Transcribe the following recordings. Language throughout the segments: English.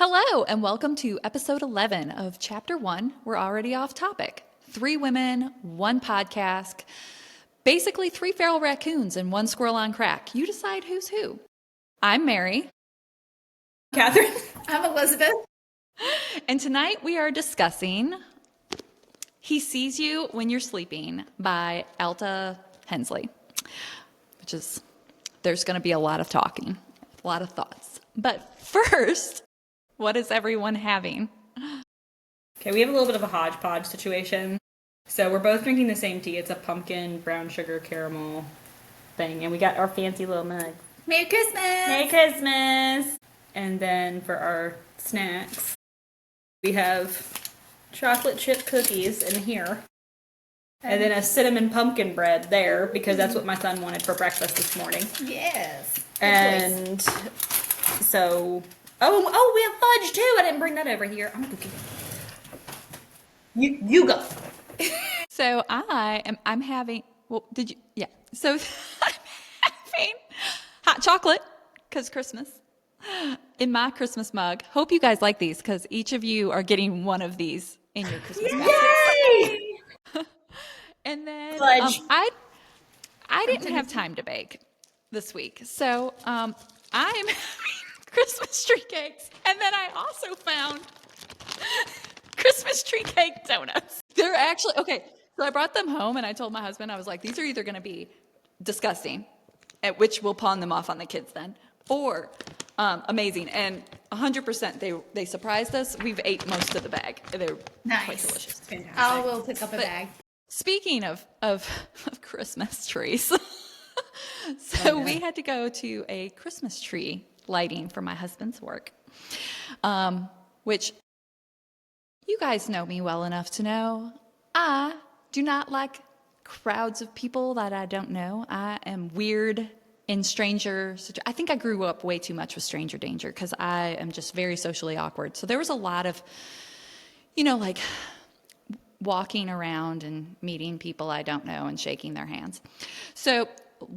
Hello, and welcome to episode 11 of chapter 1. We're already off topic. 3 women, 1 podcast, basically 3 feral raccoons and 1 squirrel on crack. You decide who's who. I'm Mary. Catherine. I'm Elizabeth. And tonight we are discussing He Sees You When You're Sleeping by Alta Hensley, which is, there's going to be a lot of talking, a lot of thoughts. But first, what is everyone having? Okay, we have a little bit of a hodgepodge situation. So we're both drinking the same tea. It's a pumpkin, brown sugar, caramel thing. And we got our fancy little mug. Merry Christmas! Merry Christmas! And then for our snacks, we have chocolate chip cookies in here. And then a cinnamon pumpkin bread there, because that's what my son wanted for breakfast this morning. Yes. And so... Oh, we have fudge too. I didn't bring that over here. I'm a cookie. You go. So I'm having, well, did you, yeah. So I'm having hot chocolate, because Christmas, in my Christmas mug. Hope you guys like these, because each of you are getting one of these in your Christmas mug. Yay! And then Fudge. I didn't have time to bake this week. So I'm having Christmas tree cakes. And then I also found Christmas tree cake donuts. They're actually, okay, so I brought them home and I told my husband, I was like, these are either going to be disgusting, at which we'll pawn them off on the kids then, or amazing. And 100% they surprised us. We've ate most of the bag. They're Nice. quite delicious. Fantastic. I will pick up a bag. Speaking of Christmas trees, so we had to go to a Christmas tree lighting for my husband's work, which you guys know me well enough to know I do not like crowds of people that I don't know. I am weird in I think I grew up way too much with stranger danger because I am just very socially awkward. So there was a lot of, like walking around and meeting people I don't know and shaking their hands. So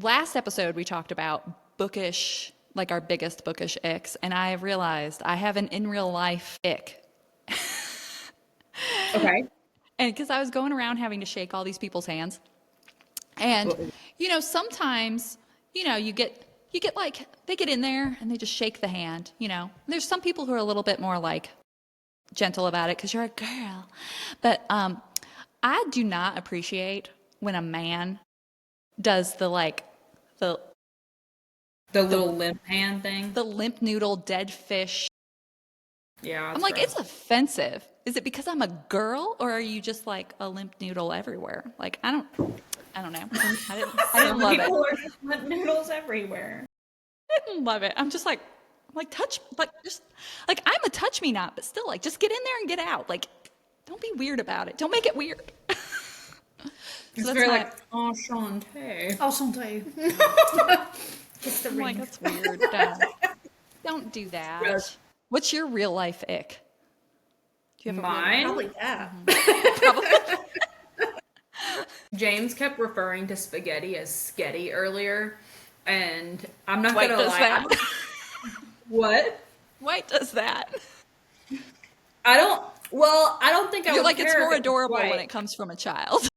last episode we talked about bookish, like our biggest bookish icks, and I realized I have an in real life ick. Okay. And because I was going around having to shake all these people's hands. And, sometimes, you get like, they get in there and they just shake the hand, There's some people who are a little bit more like gentle about it because you're a girl. But I do not appreciate when a man does the little limp hand thing. the limp noodle dead fish. Yeah. I'm like, it's offensive. Is it because I'm a girl, or are you just like a limp noodle everywhere? Like, I don't know. I didn't love it. People are just limp noodles everywhere. I didn't love it. I'm I'm a touch me not, but still, like, just get in there and get out. Like, don't be weird about it. Don't make it weird. It's very like enchanté. Enchanté. It's the I'm like, ring. that's weird. Don't do that. Gross. What's your real life ick? Do you have Mine? Probably that. Probably. James kept referring to spaghetti as sketty earlier, and I'm not White gonna does lie. that. What? White does that. I don't think I You're would like, it's care more if adorable white. when it comes from a child.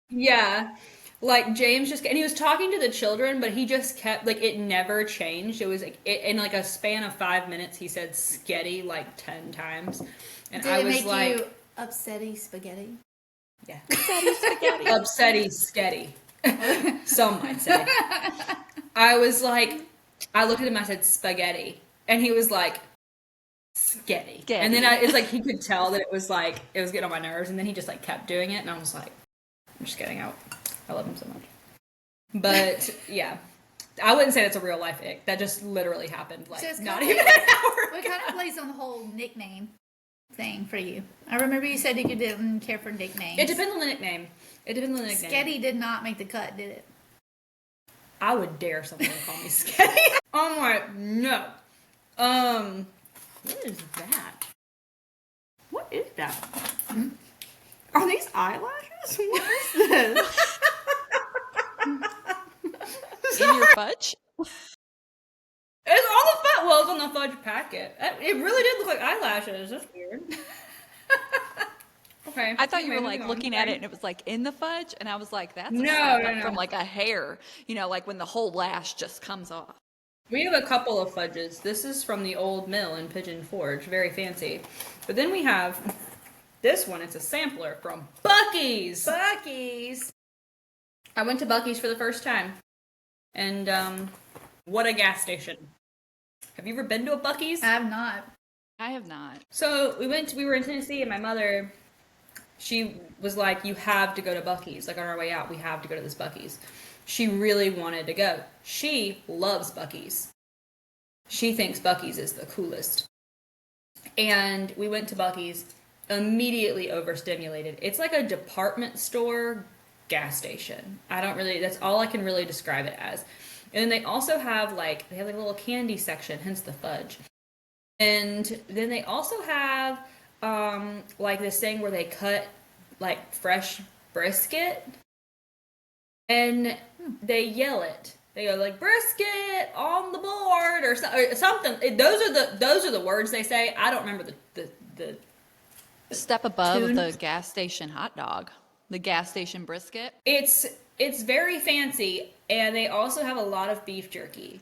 Yeah. Like James and he was talking to the children, but he just kept, like, it never changed. It was like, in like a span of 5 minutes, he said sketty like 10 times. And Did I it was make like, you upsetty spaghetti? yeah. Spaghetti. Upsetty sketty. Some might say. I was like, I looked at him, I said spaghetti. And he was like, sketty. Sketty. And then it's like, he could tell that it was getting on my nerves. And then he just like kept doing it. And I was like, I'm just getting out. I love him so much. But yeah, I wouldn't say that's a real life ick. That just literally happened like So it's not kinda even an hour What ago. kind of plays on the whole nickname thing for you? I remember you said you didn't care for nicknames. It depends on the nickname. Sketty did not make the cut, did it? I would dare someone to call me sketty. I'm like, no. What is that? What is that? Are these eyelashes? What is this? In your fudge? It's all the that was on the fudge packet. It really did look like eyelashes. That's weird. Okay. I thought you were anyway, like moving on. looking at it and it was like in the fudge, and I was like, that's a No, step no, up no. from like a hair, like when the whole lash just comes off. We have a couple of fudges. This is from the old mill in Pigeon Forge. Very fancy. But then we have this one. It's a sampler from Buc-ee's. Buc-ee's. I went to Buc-ee's for the first time. And what a gas station. Have you ever been to a Buc-ee's? I have not. I have not. So we were in Tennessee, and my mother, she was like, you have to go to Buc-ee's. Like on our way out, we have to go to this Buc-ee's. She really wanted to go. She loves Buc-ee's. She thinks Buc-ee's is the coolest. And we went to Buc-ee's, immediately overstimulated. It's like a department store gas station. That's all I can really describe it as. And then they also have they have a little candy section, hence the fudge. And then they also have this thing where they cut like fresh brisket, and they yell it. They go like brisket on the board or something. Those are the words they say. I don't remember the Step above tune. the gas station hot dog, the gas station brisket. It's very fancy, and they also have a lot of beef jerky.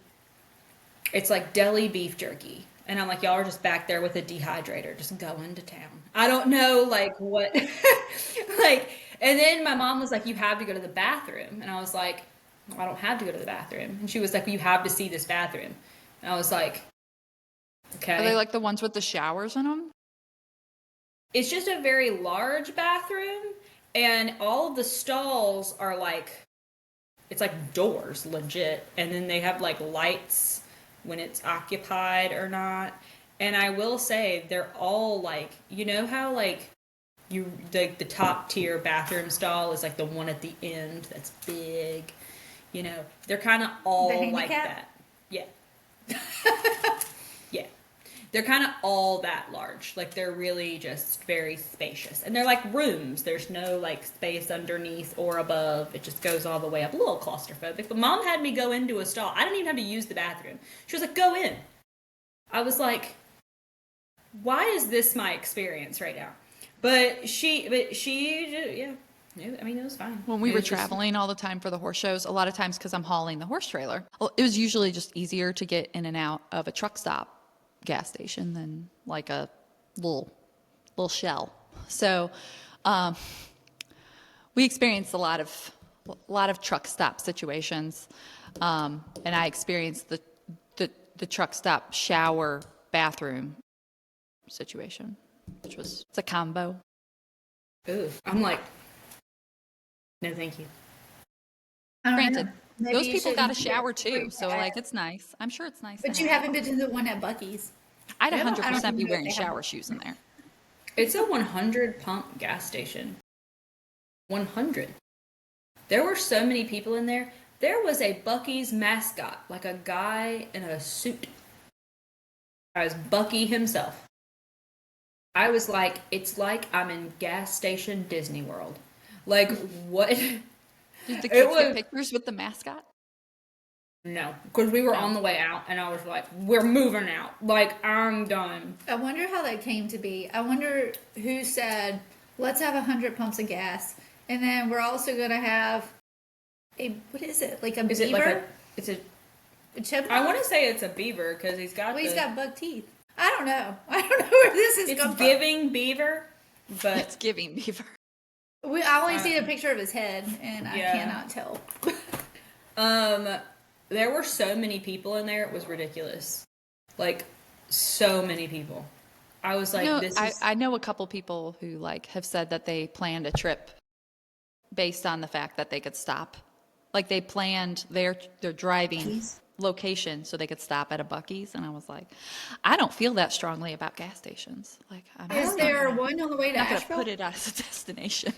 It's like deli beef jerky. And I'm like, y'all are just back there with a dehydrator, just going to town. I don't know, what, and then my mom was like, you have to go to the bathroom. And I was like, well, I don't have to go to the bathroom. And she was like, well, you have to see this bathroom. And I was like, okay. Are they like the ones with the showers in them? It's just a very large bathroom, and all of the stalls are it's like doors, legit. And then they have lights when it's occupied or not. And I will say they're all how the top tier bathroom stall is the one at the end that's big. They're kind of all like that. Yeah. Yeah. They're kind of all that large. They're really just very spacious. And they're like rooms. There's no space underneath or above. It just goes all the way up. A little claustrophobic. But Mom had me go into a stall. I didn't even have to use the bathroom. She was like, go in. I was like, why is this my experience right now? But she, yeah. I mean, it was fine. When we were traveling all the time for the horse shows, a lot of times because I'm hauling the horse trailer, it was usually just easier to get in and out of a truck stop gas station than a little shell. So we experienced a lot of truck stop situations, and I experienced the truck stop shower bathroom situation, which was it's a combo. Ooh, I'm like, no, thank you. Granted, Maybe those you people should got a shower too, so that. it's nice. I'm sure it's nice. But to you have. haven't been to the one at Buc-ee's. I'd I don't 100% think be that wearing they have- shower shoes in there. It's a 100 pump gas station. 100. There were so many people in there. There was a Buc-ee's mascot, a guy in a suit. I was Buc-ee himself. I was like, it's like I'm in gas station Disney World. What? Did the kids get pictures with the mascot? No, because we were on the way out, and I was like, we're moving out. I'm done. I wonder how that came to be. I wonder who said, let's have 100 pumps of gas. And then we're also going to have what is it? Like a Is beaver? it's a, A chipmunk? I want to say it's a beaver, because he's got He's got buck teeth. I don't know. I don't know where this is It's coming from. giving beaver, but It's giving beaver. I only see a picture of his head, and I cannot tell. there were so many people in there, it was ridiculous. So many people. I was like, I know a couple people who have said that they planned a trip based on the fact that they could stop. They planned their driving location so they could stop at a Buc-ee's, and I was like, I don't feel that strongly about gas stations. Is there one on the way to I'm not going to Asheville? put it as a destination.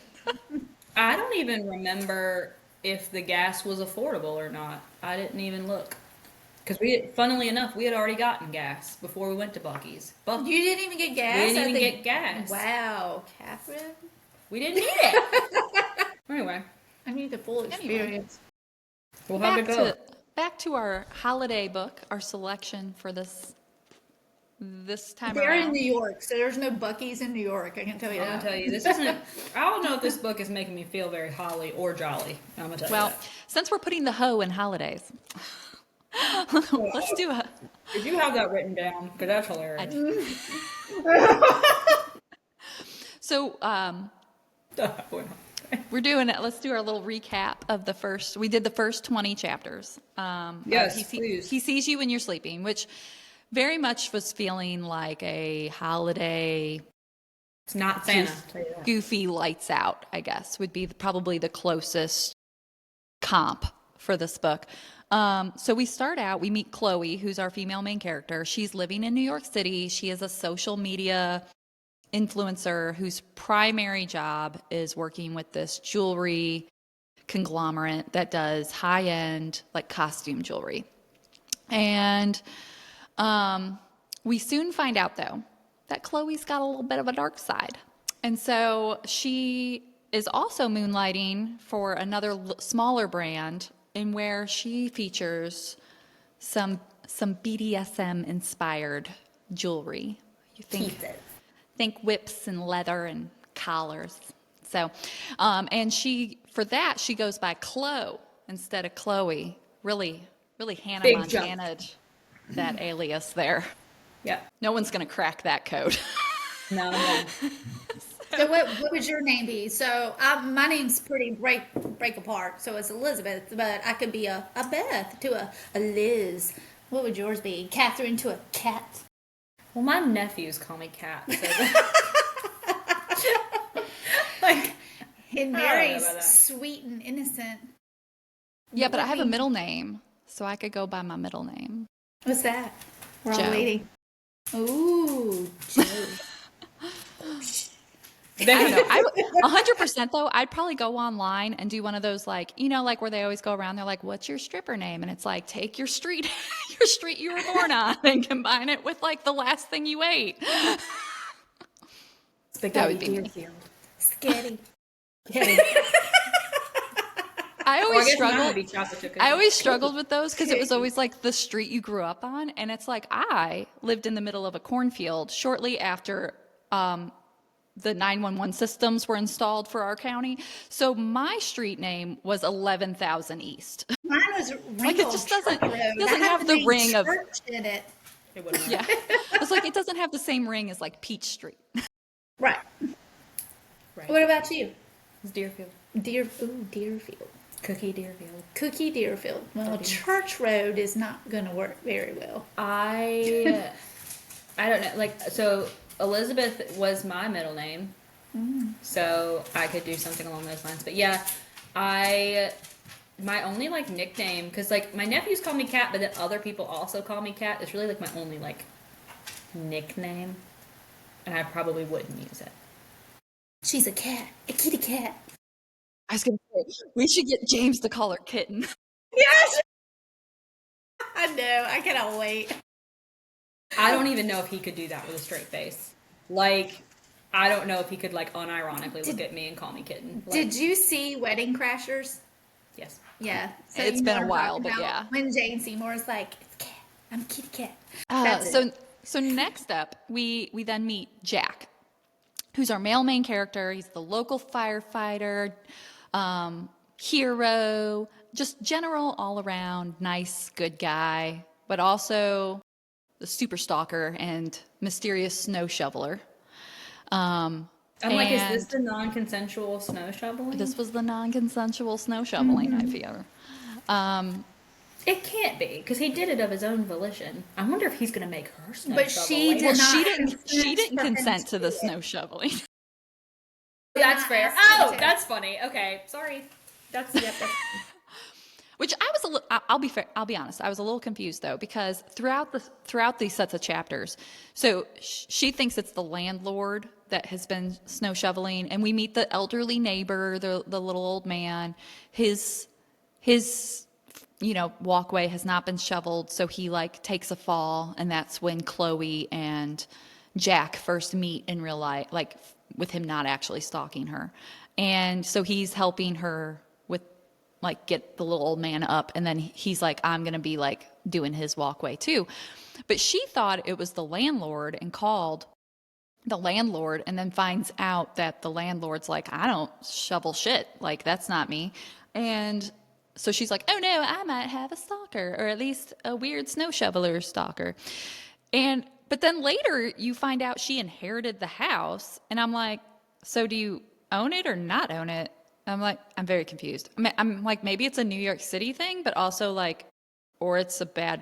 I don't even remember if the gas was affordable or not. I didn't even look. Because funnily enough, we had already gotten gas before we went to Buc-ee's. You didn't even get gas? We didn't even get gas. Wow, Catherine. We didn't need it. Anyway, I need the full experience. we'll have to go. back to our holiday book, our selection for this time They're in around. New York, so there's no Buc-ee's in New York. I can tell you I'm gonna that. tell you, this isn't. I don't know if this book is making me feel very holly or jolly. I'm gonna tell you Well, that. since we're putting the hoe in holidays, let's do a. Did you have that written down? Because that's hilarious. So we're doing it. Let's do our little recap of the first. We did the first 20 chapters. Yes, He please. sees you when you're sleeping, which very much was feeling like a holiday It's not Santa. I'll tell you that. goofy lights out, I guess, would be probably the closest comp for this book. So we start out, we meet Chloe, who's our female main character. She's living in New York City. She is a social media influencer whose primary job is working with this jewelry conglomerate that does high-end, like costume jewelry. And we soon find out, though, that Chloe's got a little bit of a dark side. And so she is also moonlighting for another smaller brand in where she features some BDSM inspired jewelry. You think whips and leather and collars. So, and for that she goes by Chloe instead of Chloe. Really Hannah Big jump. Montana that alias there. Yeah. No one's gonna crack that code. No. So what would your name be? So my name's pretty break apart. So it's Elizabeth, but I could be a Beth to a Liz. What would yours be? Catherine to a Cat. Well, my nephews call me Cat. So like, And I don't know Mary's about that. sweet and innocent. Yeah, but I have a middle name, so I could go by my middle name. What's that? We're all Joe. waiting. Ooh, Joe. I don't know. 100% though, I'd probably go online and do one of those like, like where they always go around. They're like, "What's your stripper name?" And it's like, take your street, your street you were born on, and combine it with like the last thing you ate. That would be me. Sketty. I always guess mine would struggled. be chocolate chip I cookies. always struggled with those because it was always like the street you grew up on, and it's like I lived in the middle of a cornfield shortly after the 911 systems were installed for our county. So my street name was 11,000 East. Mine was Like, it just doesn't have the name ring of. Church in it. It wouldn't Yeah, it's like it doesn't have the same ring as like Peach Street. Right. Right. What about you? It's Deerfield. Deerfield. Cookie Deerfield. Cookie Deerfield. Well, Church Road is not going to work very well. I don't know. Like, so Elizabeth was my middle name, so I could do something along those lines. But yeah, my only like nickname, because like my nephews call me Cat, but then other people also call me Cat. It's really like my only like nickname, and I probably wouldn't use it. She's a cat. A kitty cat. I was gonna say we should get James to call her Kitten. Yes! I know. I cannot wait. I don't even know if he could do that with a straight face. Like, I don't know if he could like unironically look at me and call me Kitten. Like, Did you see Wedding Crashers? yes. Yeah. So It's you been know a what I'm while, talking but about. yeah. When Jane Seymour's like, it's cat. I'm a kitty cat. That's So it. so next up, we then meet Jack, who's our male main character. He's the local firefighter, hero, just general all around nice, good guy, but also the super stalker and mysterious snow shoveler. I'm like, is this And the non-consensual snow shoveling? this was the non-consensual snow shoveling, I feel. It can't be, because he did it of his own volition. I wonder if he's going to make her snow But shovel she later. did Well, not she didn't for him consent to the do it. snow shoveling. That's not fair. ask him Oh, to. that's funny. Okay, sorry. That's Which I was a little, I'll be fair, I'll be honest. I was a little confused though, because throughout these sets of chapters, so she thinks it's the landlord that has been snow shoveling, and we meet the elderly neighbor, the little old man. His walkway has not been shoveled, so he like takes a fall, and that's when Chloe and Jack first meet in real life, like with him not actually stalking her. And so he's helping her with like get the little old man up, and then he's like, I'm gonna be like doing his walkway too. But she thought it was the landlord and called the landlord, and then finds out that the landlord's like, I don't shovel shit, like that's not me. And so she's like, oh no, I might have a stalker, or at least a weird snow shoveler stalker. But then later you find out she inherited the house, and I'm like, so do you own it or not own it? I'm like, I'm very confused. I'm like, maybe it's a New York City thing, but also like, or it's a bad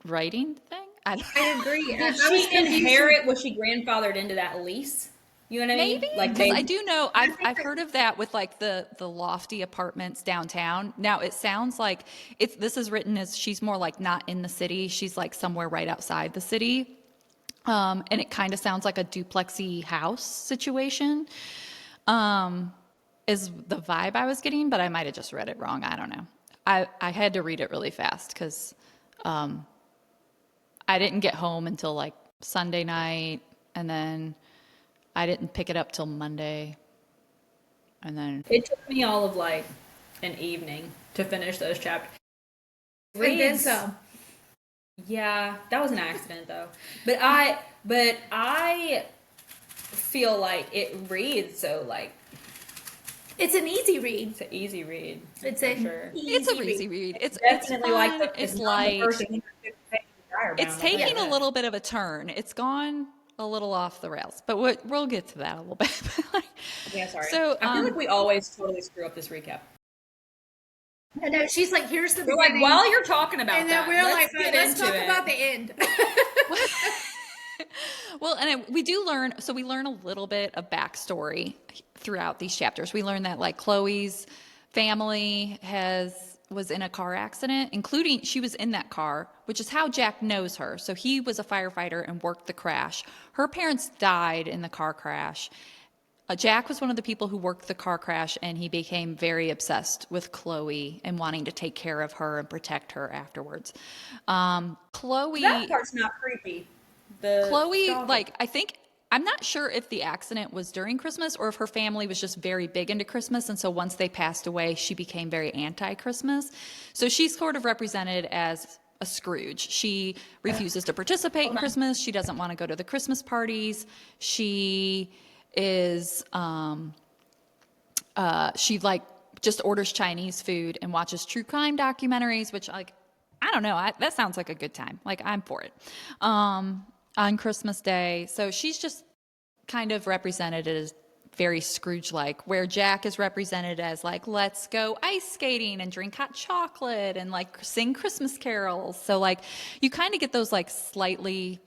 writing thing. I don't I agree. Did she inherit? Was she grandfathered into that lease? You know what I mean? Maybe, Like because they, I do know I've heard of that with like the lofty apartments downtown. Now it sounds like this is written as she's more like not in the city. She's like somewhere right outside the city, and it kind of sounds like a duplexy house situation. Is the vibe I was getting, but I might have just read it wrong. I don't know. I had to read it really fast because I didn't get home until like Sunday night, and then I didn't pick it up till Monday. And then it took me all of like an evening to finish those chapters. And then some. Yeah, that was an accident though. But I feel like it reads so like It's an easy read. it's an easy read. It's for a sure. it's a easy read. It's Definitely fun. like It's not the light. first 150 pages of diary It's bound, I'll tell you taking a that. little bit of a turn. It's gone a little off the rails, but we'll get to that a little bit. Yeah, sorry. So, I feel like we always totally screw up this recap. I know, she's like, here's the We're like, beginning. while you're talking about And then that, we're let's like, get let's into talk it. about the end. Well, and we do learn, so we learn a little bit of backstory throughout these chapters. We learn that like Chloe's family was in a car accident, including she was in that car, which is how Jack knows her. So he was a firefighter and worked the crash. Her parents died in the car crash. Jack was one of the people who worked the car crash, and he became very obsessed with Chloe and wanting to take care of her and protect her afterwards. Chloe, That part's not creepy. The Chloe, stalker. like, I think, I'm not sure if the accident was during Christmas or if her family was just very big into Christmas. And so once they passed away, she became very anti-Christmas. So she's sort of represented as a Scrooge. She refuses to participate in Christmas. She doesn't want to go to the Christmas parties. She is, she like just orders Chinese food and watches true crime documentaries, which like, I don't know. That sounds like a good time. Like I'm for it. On Christmas Day. So she's just kind of represented as very Scrooge-like, where Jack is represented as like, let's go ice skating and drink hot chocolate and like sing Christmas carols. So like you kind of get those like slightly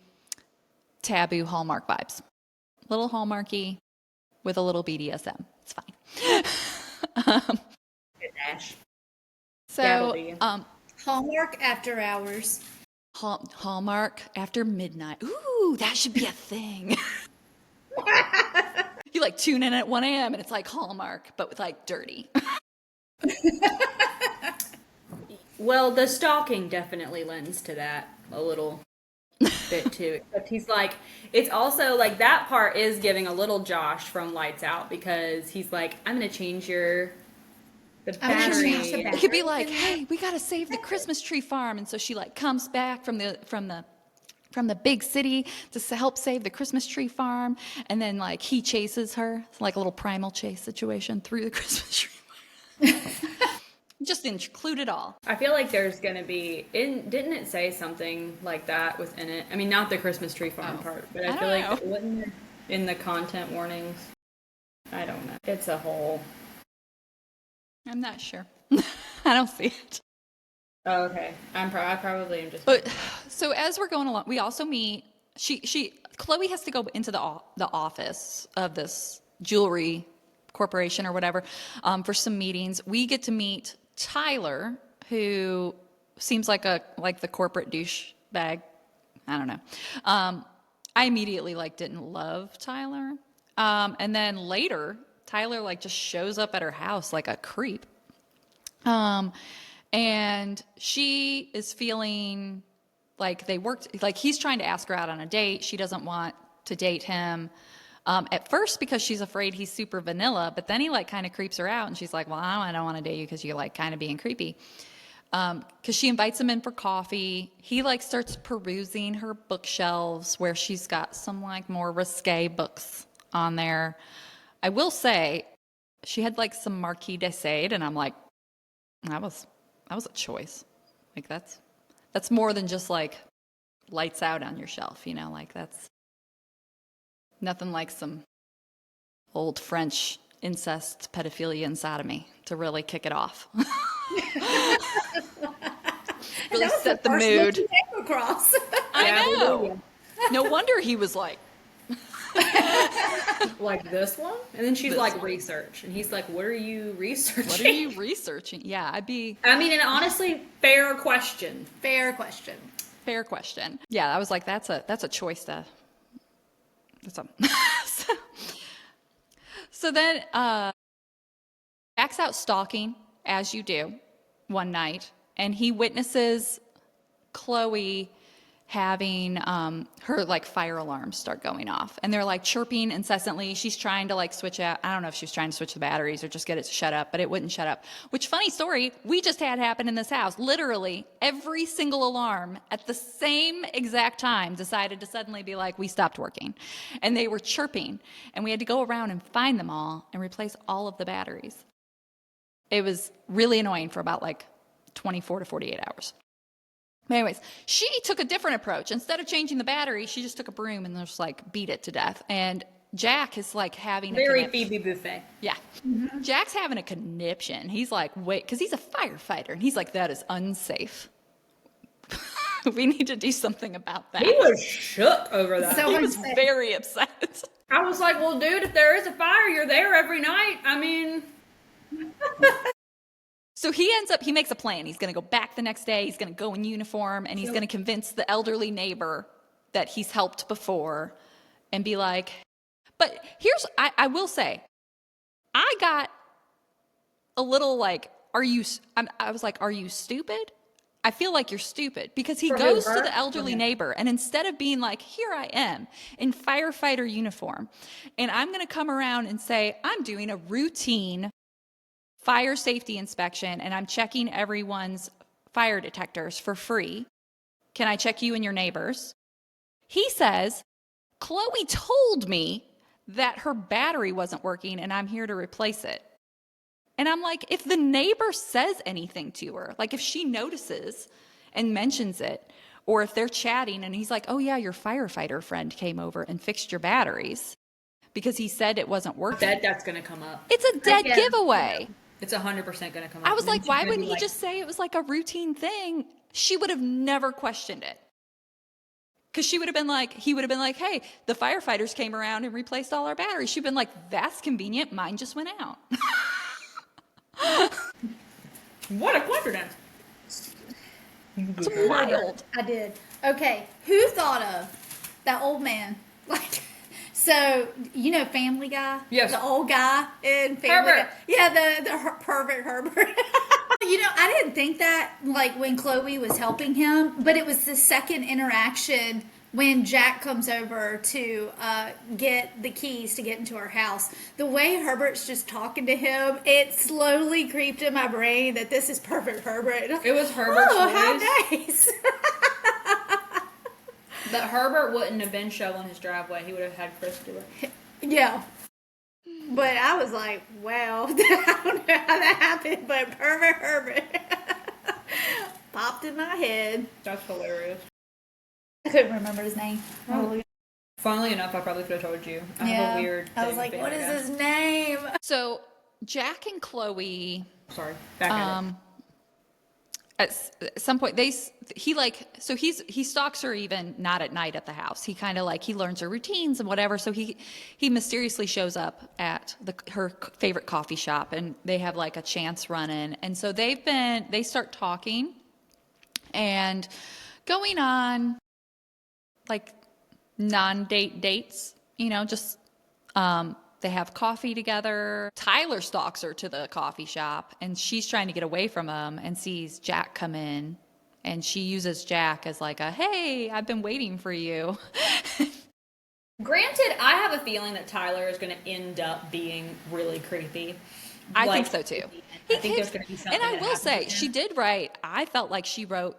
taboo Hallmark vibes. Little Hallmarky with a little BDSM. It's fine. Good dash. So, Hallmark after hours. Hallmark after midnight. Ooh, that should be a thing. You like tune in at 1 a.m. and it's like Hallmark, but with like dirty. Well, the stalking definitely lends to that a little bit too. Except he's like, it's also like that part is giving a little Josh from Lights Out, because he's like, I'm gonna change the battery. change the It could be like, hey, we gotta save the Christmas tree farm, and so she like comes back from the big city to help save the Christmas tree farm, and then like he chases her, it's like a little primal chase situation through the Christmas tree farm. Just include it all. I feel like there's gonna be didn't it say something like that within it? I mean, not the Christmas tree farm part, but I feel like wasn't it in the content warnings? I don't know. It's a whole. I'm not sure. I don't see it. Oh, okay. I probably am just. But so as we're going along, we also meet. Chloe has to go into the office of this jewelry corporation or whatever for some meetings. We get to meet Tyler, who seems like the corporate douchebag. I don't know. I immediately didn't love Tyler, and then later Tyler just shows up at her house like a creep. And she is feeling like he's trying to ask her out on a date. She doesn't want to date him. At first because she's afraid he's super vanilla, but then he like kind of creeps her out and she's like, well, I don't want to date you because you're like kind of being creepy. Because she invites him in for coffee. He like starts perusing her bookshelves where she's got some like more risque books on there. I will say she had like some Marquis de Sade, and I'm like, that was a choice. Like that's more than just like lights out on your shelf, you know, like that's nothing like some old French incest, pedophilia, and sodomy to really kick it off. Really That was set the first mood. look you came across. I know. No wonder he was like, Like this one? And then she's This like, one. research. And he's like, what are you researching? what are you researching? Yeah, I'd be I mean, and honestly, fair question. Fair question. fair question. Yeah, I was like, that's a choice to. That's a. so, so then Jack's out stalking, as you do, one night, and he witnesses Chloe having her like fire alarms start going off, and they're like chirping incessantly. She's trying to like switch out. I don't know if she was trying to switch the batteries or just get it to shut up, but it wouldn't shut up. Which, funny story, we just had happen in this house. Literally every single alarm at the same exact time decided to suddenly be like, we stopped working, and they were chirping, and we had to go around and find them all and replace all of the batteries. It was really annoying for about like 24 to 48 hours. But anyways, she took a different approach. Instead of changing the battery, she just took a broom and just like beat it to death. And Jack is like having Very Phoebe Buffet. Yeah. Jack's having a conniption. He's like, wait, because he's a firefighter. And he's like, that is unsafe. We need to do something about that. He was shook over that. So He was unsafe. very upset. I was like, well, dude, if there is a fire, you're there every night. I mean, So he makes a plan. He's going to go back the next day. He's going to go in uniform, and he's going to convince the elderly neighbor that he's helped before and be like, but I will say, I got a little like, I was like, are you stupid? I feel like you're stupid, because he For who, goes to her? the elderly Okay. neighbor, and instead of being like, here I am in firefighter uniform, and I'm going to come around and say, I'm doing a routine fire safety inspection, and I'm checking everyone's fire detectors for free. Can I check you and your neighbors? He says, Chloe told me that her battery wasn't working and I'm here to replace it. And I'm like, if the neighbor says anything to her, like if she notices and mentions it, or if they're chatting and he's like, oh yeah, your firefighter friend came over and fixed your batteries because he said it wasn't working. that's going to come up. It's a dead Yeah. giveaway. It's 100% going to come up. I was And then like, she's why gonna wouldn't be he like, just say it was like a routine thing? She would have never questioned it. Because she would have been like, he would have been like, hey, the firefighters came around and replaced all our batteries. She'd been like, that's convenient. Mine just went out. what a coincidence. It's wild. I did. Okay, who thought of that old man? Like, so you know Family Guy? Yes. The old guy in Family Herbert. Guy. Yeah, the pervert Herbert. You know, I didn't think that like when Chloe was helping him, but it was the second interaction when Jack comes over to get the keys to get into our house. The way Herbert's just talking to him, it slowly creeped in my brain that this is perfect Herbert. It was Herbert's Oh, voice. how nice. But Herbert wouldn't have been shoveling his driveway. He would have had Chris do it. Yeah. But I was like, wow, I don't know how that happened, but perfect Herbert popped in my head. That's hilarious. I couldn't remember his name. Funnily enough, I probably could have told you. I have a weird I was thing like, with what is Family his name? So Jack and Chloe, Guy. Sorry. Back at it. at some point, he stalks her even not at night at the house. He kind of like, he learns her routines and whatever. So he mysteriously shows up at her favorite coffee shop, and they have like a chance run in. And so they start talking and going on like non-date dates, you know, just, they have coffee together. Tyler stalks her to the coffee shop, and she's trying to get away from him and sees Jack come in, and she uses Jack as like a, hey, I've been waiting for you. Granted, I have a feeling that Tyler is going to end up being really creepy. I think Like, so too. I think there's going to be something. And I that will happens say, with she him. did write. I felt like she wrote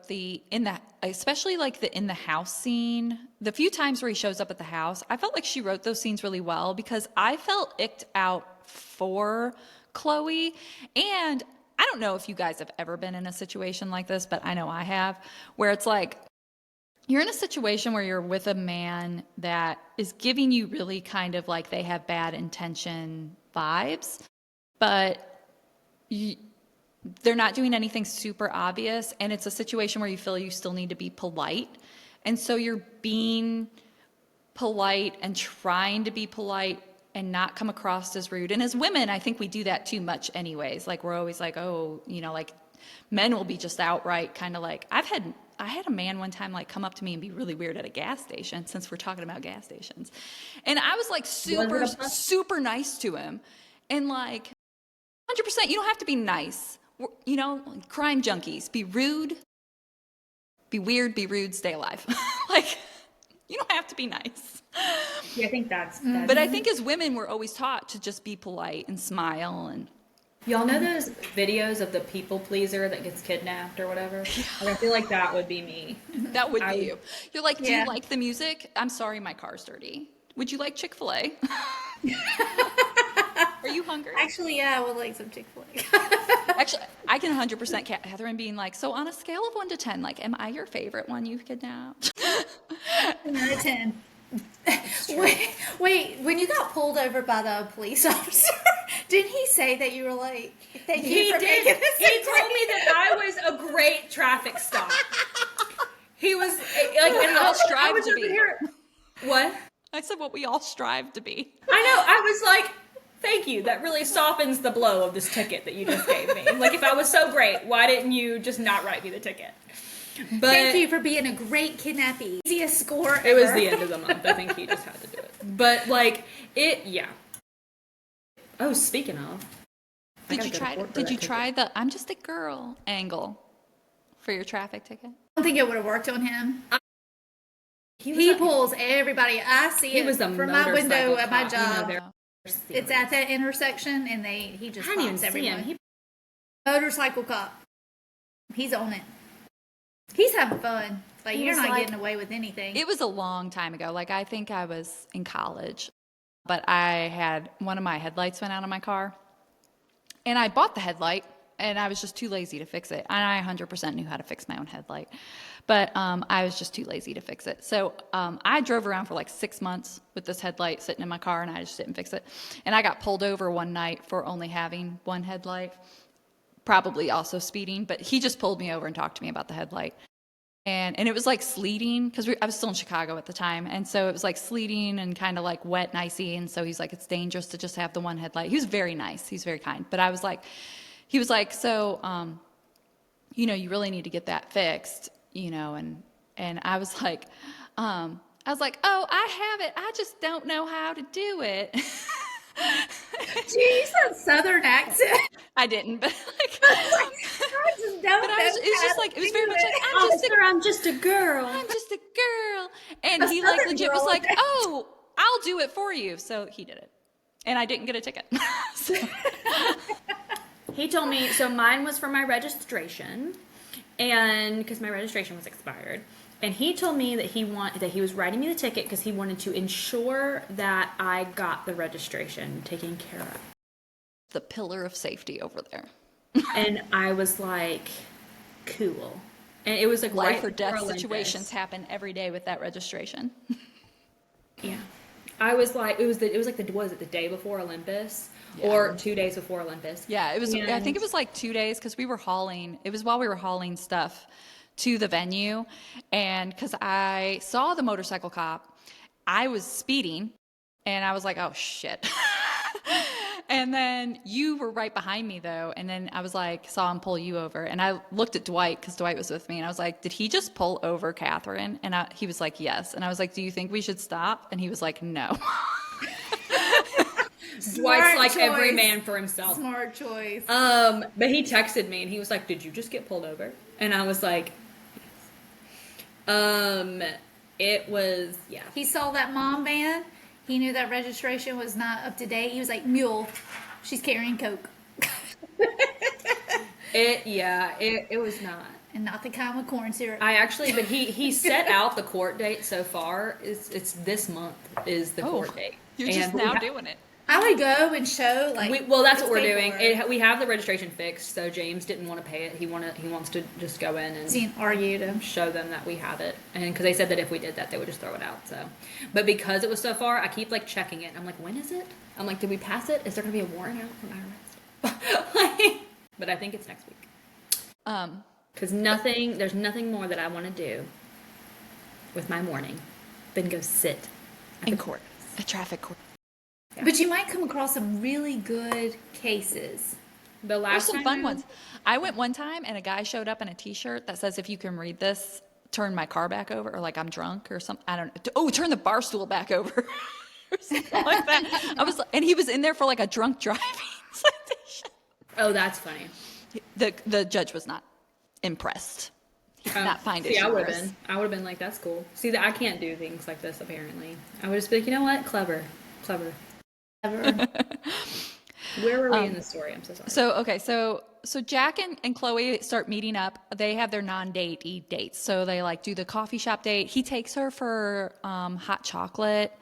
especially like the in the house scene. The few times where he shows up at the house, I felt like she wrote those scenes really well because I felt icked out for Chloe. And I don't know if you guys have ever been in a situation like this, but I know I have, where it's like you're in a situation where you're with a man that is giving you really kind of like they have bad intention vibes, but they're not doing anything super obvious. And it's a situation where you feel you still need to be polite. And so you're being polite and trying to be polite and not come across as rude. And as women, I think we do that too much anyways. Like we're always like, oh, like men will be just outright kind of like, I had a man one time like come up to me and be really weird at a gas station, since we're talking about gas stations. And I was like super nice to him. And like 100%, you don't have to be nice. Crime junkies, be rude, be weird, be rude, stay alive. Like, you don't have to be nice. Yeah, I think that's But I think as women, we're always taught to just be polite and smile. And y'all know those videos of the people pleaser that gets kidnapped or whatever? Like, I feel like that would be me. that would be you. You're like, do Yeah. you like the music? I'm sorry, my car's dirty. Would you like Chick-fil-A? Are you hungry? Actually, yeah, I would like some Chick-fil-A. Actually, I can 100% Catherine being like, so on a scale of 1 to 10, like, am I your favorite one you've kidnapped? 10 out of 10. Wait, when you got pulled over by the police officer, didn't he say that you were like, thank you He for did. making this He told me that I was a great traffic stop. He was like, and all I strive was to over be. here. What? I said what we all strive to be. I know. I was like, thank you. That really softens the blow of this ticket that you just gave me. Like, if I was so great, why didn't you just not write me the ticket? But Thank you for being a great kidnappee. Easiest score ever. it was the end of the month. I think he just had to do it. But like yeah. Oh, speaking of, Did you try the I'm just a girl angle for your traffic ticket? I don't think it would have worked on him. He He pulls everybody. I see He it was a from my window motorcycle at my cop. You know, job. they're It's at that intersection, and he just I didn't even pops see everyone. him. Motorcycle cop. He's on it. He's having fun. Like, He you're was not like- getting away with anything. It was a long time ago. Like, I think I was in college, but I had one of my headlights went out on my car, and I bought the headlight, and I was just too lazy to fix it. And I 100% knew how to fix my own headlight, but I was just too lazy to fix it. So I drove around for like 6 months with this headlight sitting in my car, and I just didn't fix it. And I got pulled over one night for only having one headlight, probably also speeding, but he just pulled me over and talked to me about the headlight. And it was like sleeting, because I was still in Chicago at the time. And so it was like sleeting and kind of like wet and icy. And so he's like, it's dangerous to just have the one headlight. He was very nice. He's very kind. But I was like, he was like, so, you really need to get that fixed, and I was like, oh, I have it. I just don't know how to do it. Jeez, that southern accent. I didn't, but like, I just don't but know it was just how like, to it was do very much like, it. I'm just a girl. I'm just a girl. And A he like Southern legit was girl. like, oh, I'll do it for you. So he did it. And I didn't get a ticket. So, He told me, so mine was for my registration, and because my registration was expired, and he told me that he was writing me the ticket because he wanted to ensure that I got the registration taken care of. the pillar of safety over there. And I was like, cool. And it was like Life right or death before Olympus. situations happen every day with that registration. Yeah. I was like, it was like the day before Olympus or 2 days before Olympus. Yeah, it was. I And- think it was like 2 days because we were hauling. It was while we were hauling stuff to the venue, and because I saw the motorcycle cop, I was speeding, and I was like, "Oh shit!" And then you were right behind me though, and then I was like, saw him pull you over, and I looked at Dwight because Dwight was with me, and I was like, "Did he just pull over Catherine?" And he was like, "Yes," and I was like, "Do you think we should stop?" And he was like, "No." Dwight's like choice. every man for himself. Smart choice. But he texted me and he was like, "Did you just get pulled over?" And I was like, "Yes." It was, yeah. He saw that mom van. He knew that registration was not up to date. He was like, mule, she's carrying Coke. It was not. And not the kind with corn syrup. But he set out the court date so far. It's this month is the court date. You're just now doing it. I would go and show that's what we're doing. paperwork. We have the registration fixed, so James didn't want to pay it. He wants to just go in and argue them. show them that we have it, and because they said that if we did that, they would just throw it out. So, but because it was so far, I keep like checking it. I'm like, when is it? I'm like, did we pass it? Is there going to be a warrant out from IRS? But I think it's next week. Because there's nothing more that I want to do with my morning than go sit in court, a traffic court. Yeah. But you might come across some really good cases. There's some fun ones. I went one time and a guy showed up in a t-shirt that says, if you can read this, turn my car back over, or like I'm drunk or something. I don't know. Oh, turn the bar stool back over or something like that. And he was in there for like a drunk driving citation. Oh, that's funny. The judge was not impressed. He did not find it. I would have been like, that's cool. See, I can't do things like this apparently. I would just be like, you know what? Clever. Where were we in the story? I'm so sorry. So Jack and Chloe start meeting up. They have their non-date dates. So they like do the coffee shop date. He takes her for hot chocolate.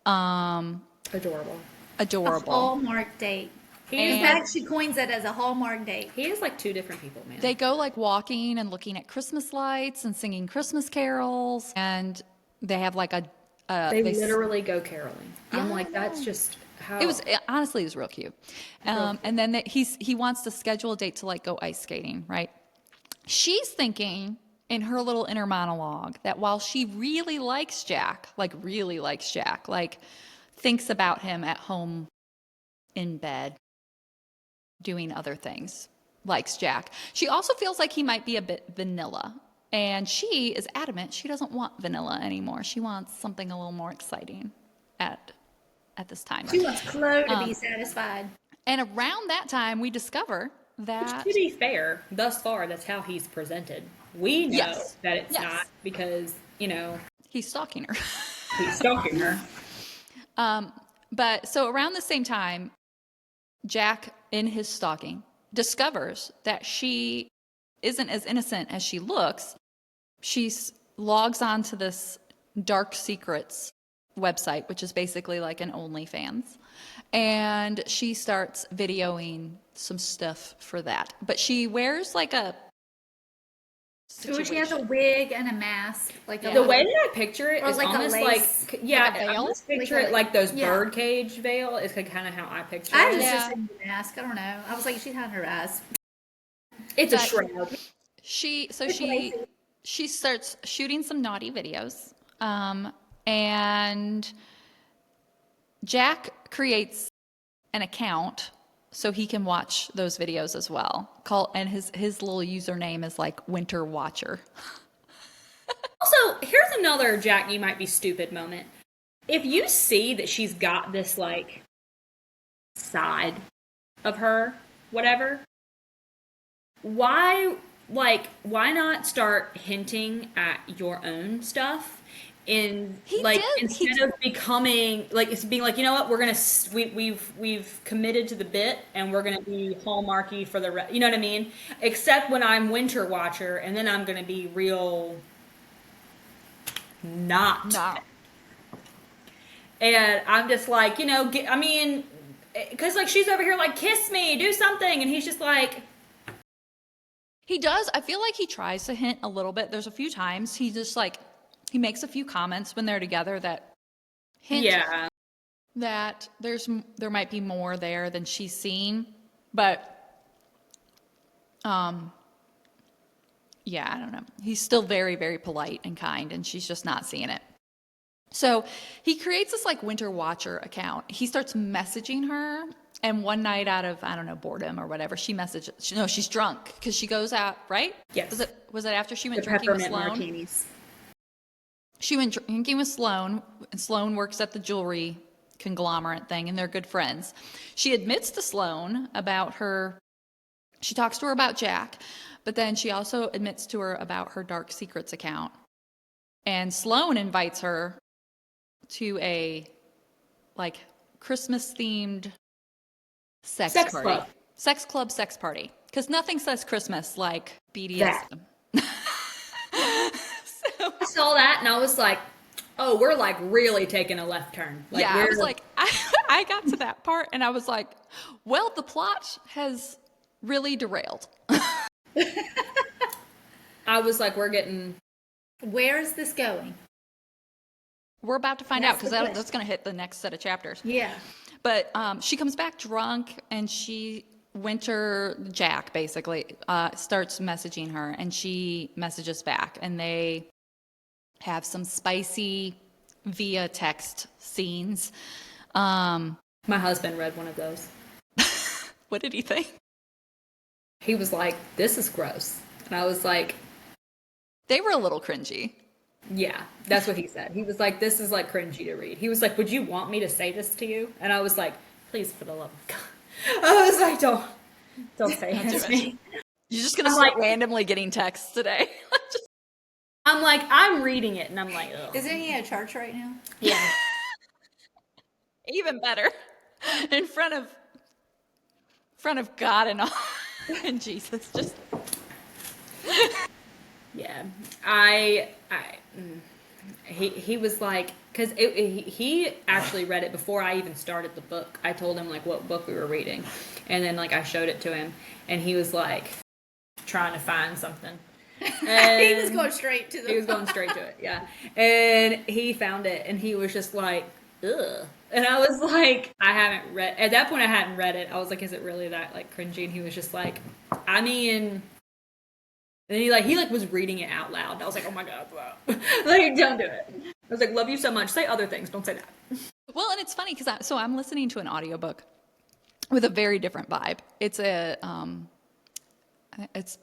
Adorable. A Hallmark date. She coins it as a Hallmark date. He is like two different people, man. They go like walking and looking at Christmas lights and singing Christmas carols. And they have like they literally go caroling. Yeah. I'm like, that's just how it was. Honestly, it was real cute. And then he wants to schedule a date to like go ice skating, right? She's thinking in her little inner monologue that while she really likes Jack, like thinks about him at home in bed doing other things, likes Jack, she also feels like he might be a bit vanilla. And she is adamant she doesn't want vanilla anymore. She wants something a little more exciting at this time. She wants Chloe to be satisfied. And around that time, we discover that... Which, to be fair, thus far, that's how he's presented. We know that it's not because, he's stalking her. He's stalking her. But so around the same time, Jack, in his stalking, discovers that she isn't as innocent as she looks. She logs on to this Dark Secrets website, which is basically like an OnlyFans. And she starts videoing some stuff for that. But she wears like a... So she has a wig and a mask. The way that I picture it is like almost like I almost picture it like those birdcage veil is kind of how I picture it. I was just saying the mask. I don't know. I was like, she's had her eyes. It's a shroud. She starts shooting some naughty videos, and Jack creates an account so he can watch those videos as well. And his little username is like Winter Watcher. Also, here's another Jack, you might be stupid moment. If you see that she's got this like side of her, whatever, why not start hinting at your own stuff instead of becoming like it's being like, you know what, we've committed to the bit and we're gonna be Hallmarky for the you know what I mean, except when I'm Winter Watcher and then I'm gonna be real not No. And I'm just like, because like she's over here like, kiss me, do something, and he's just like, he does. I feel like he tries to hint a little bit. There's a few times he just like, he makes a few comments when they're together that hint that there might be more there than she's seen. But, I don't know. He's still very, very polite and kind, and she's just not seeing it. So he creates this like Winter Watcher account. He starts messaging her. And one night out of, I don't know, boredom or whatever, she messages, no, she's drunk because she goes out, right? Yes. Was it after she went the drinking with peppermint Sloan? Martinis. She went drinking with Sloan, and Sloan works at the jewelry conglomerate thing, and they're good friends. She admits to Sloan about she talks to her about Jack, but then she also admits to her about her Dark Secrets account. And Sloane invites her to a like Christmas themed sex Sex party. club. Sex club sex party. Because nothing says Christmas like That. BDSM. I saw that and I was like, oh, we're like really taking a left turn. Like Yeah, I we're was like, I got to that part and I was like, well, the plot has really derailed. I was like, we're getting. Where is this going? We're about to find out That's because the that's going to hit the next set of chapters. Yeah. But she comes back drunk and Winter Jack basically starts messaging her and she messages back and they have some spicy via text scenes. My husband read one of those. What did he think? He was like, this is gross. And I was like, They were a little cringy. yeah, that's what he said. He was like, this is like cringy to read. He was like, would you want me to say this to you? And I was like, please, for the love of God. I was like, don't say it to me. You're just going to I'm start like- randomly getting texts today. I'm like, I'm reading it and I'm like, ugh. Isn't he at church right now? Yeah. Even better. In front of God and all. And Jesus. Just Yeah. He was like, because he actually read it before I even started the book. I told him like what book we were reading, and then like I showed it to him, and he was like trying to find something. And He was going straight to the. he was going straight to it, yeah. And he found it, and he was just like, ugh. And I was like, I haven't read. At that point, I hadn't read it. I was like, is it really that like cringy? And he was just like, I mean. And he was reading it out loud. And I was like, oh my God, wow. Like, don't do it. I was like, love you so much. Say other things. Don't say that. well, and it's funny because I'm listening to an audiobook with a very different vibe. It's it's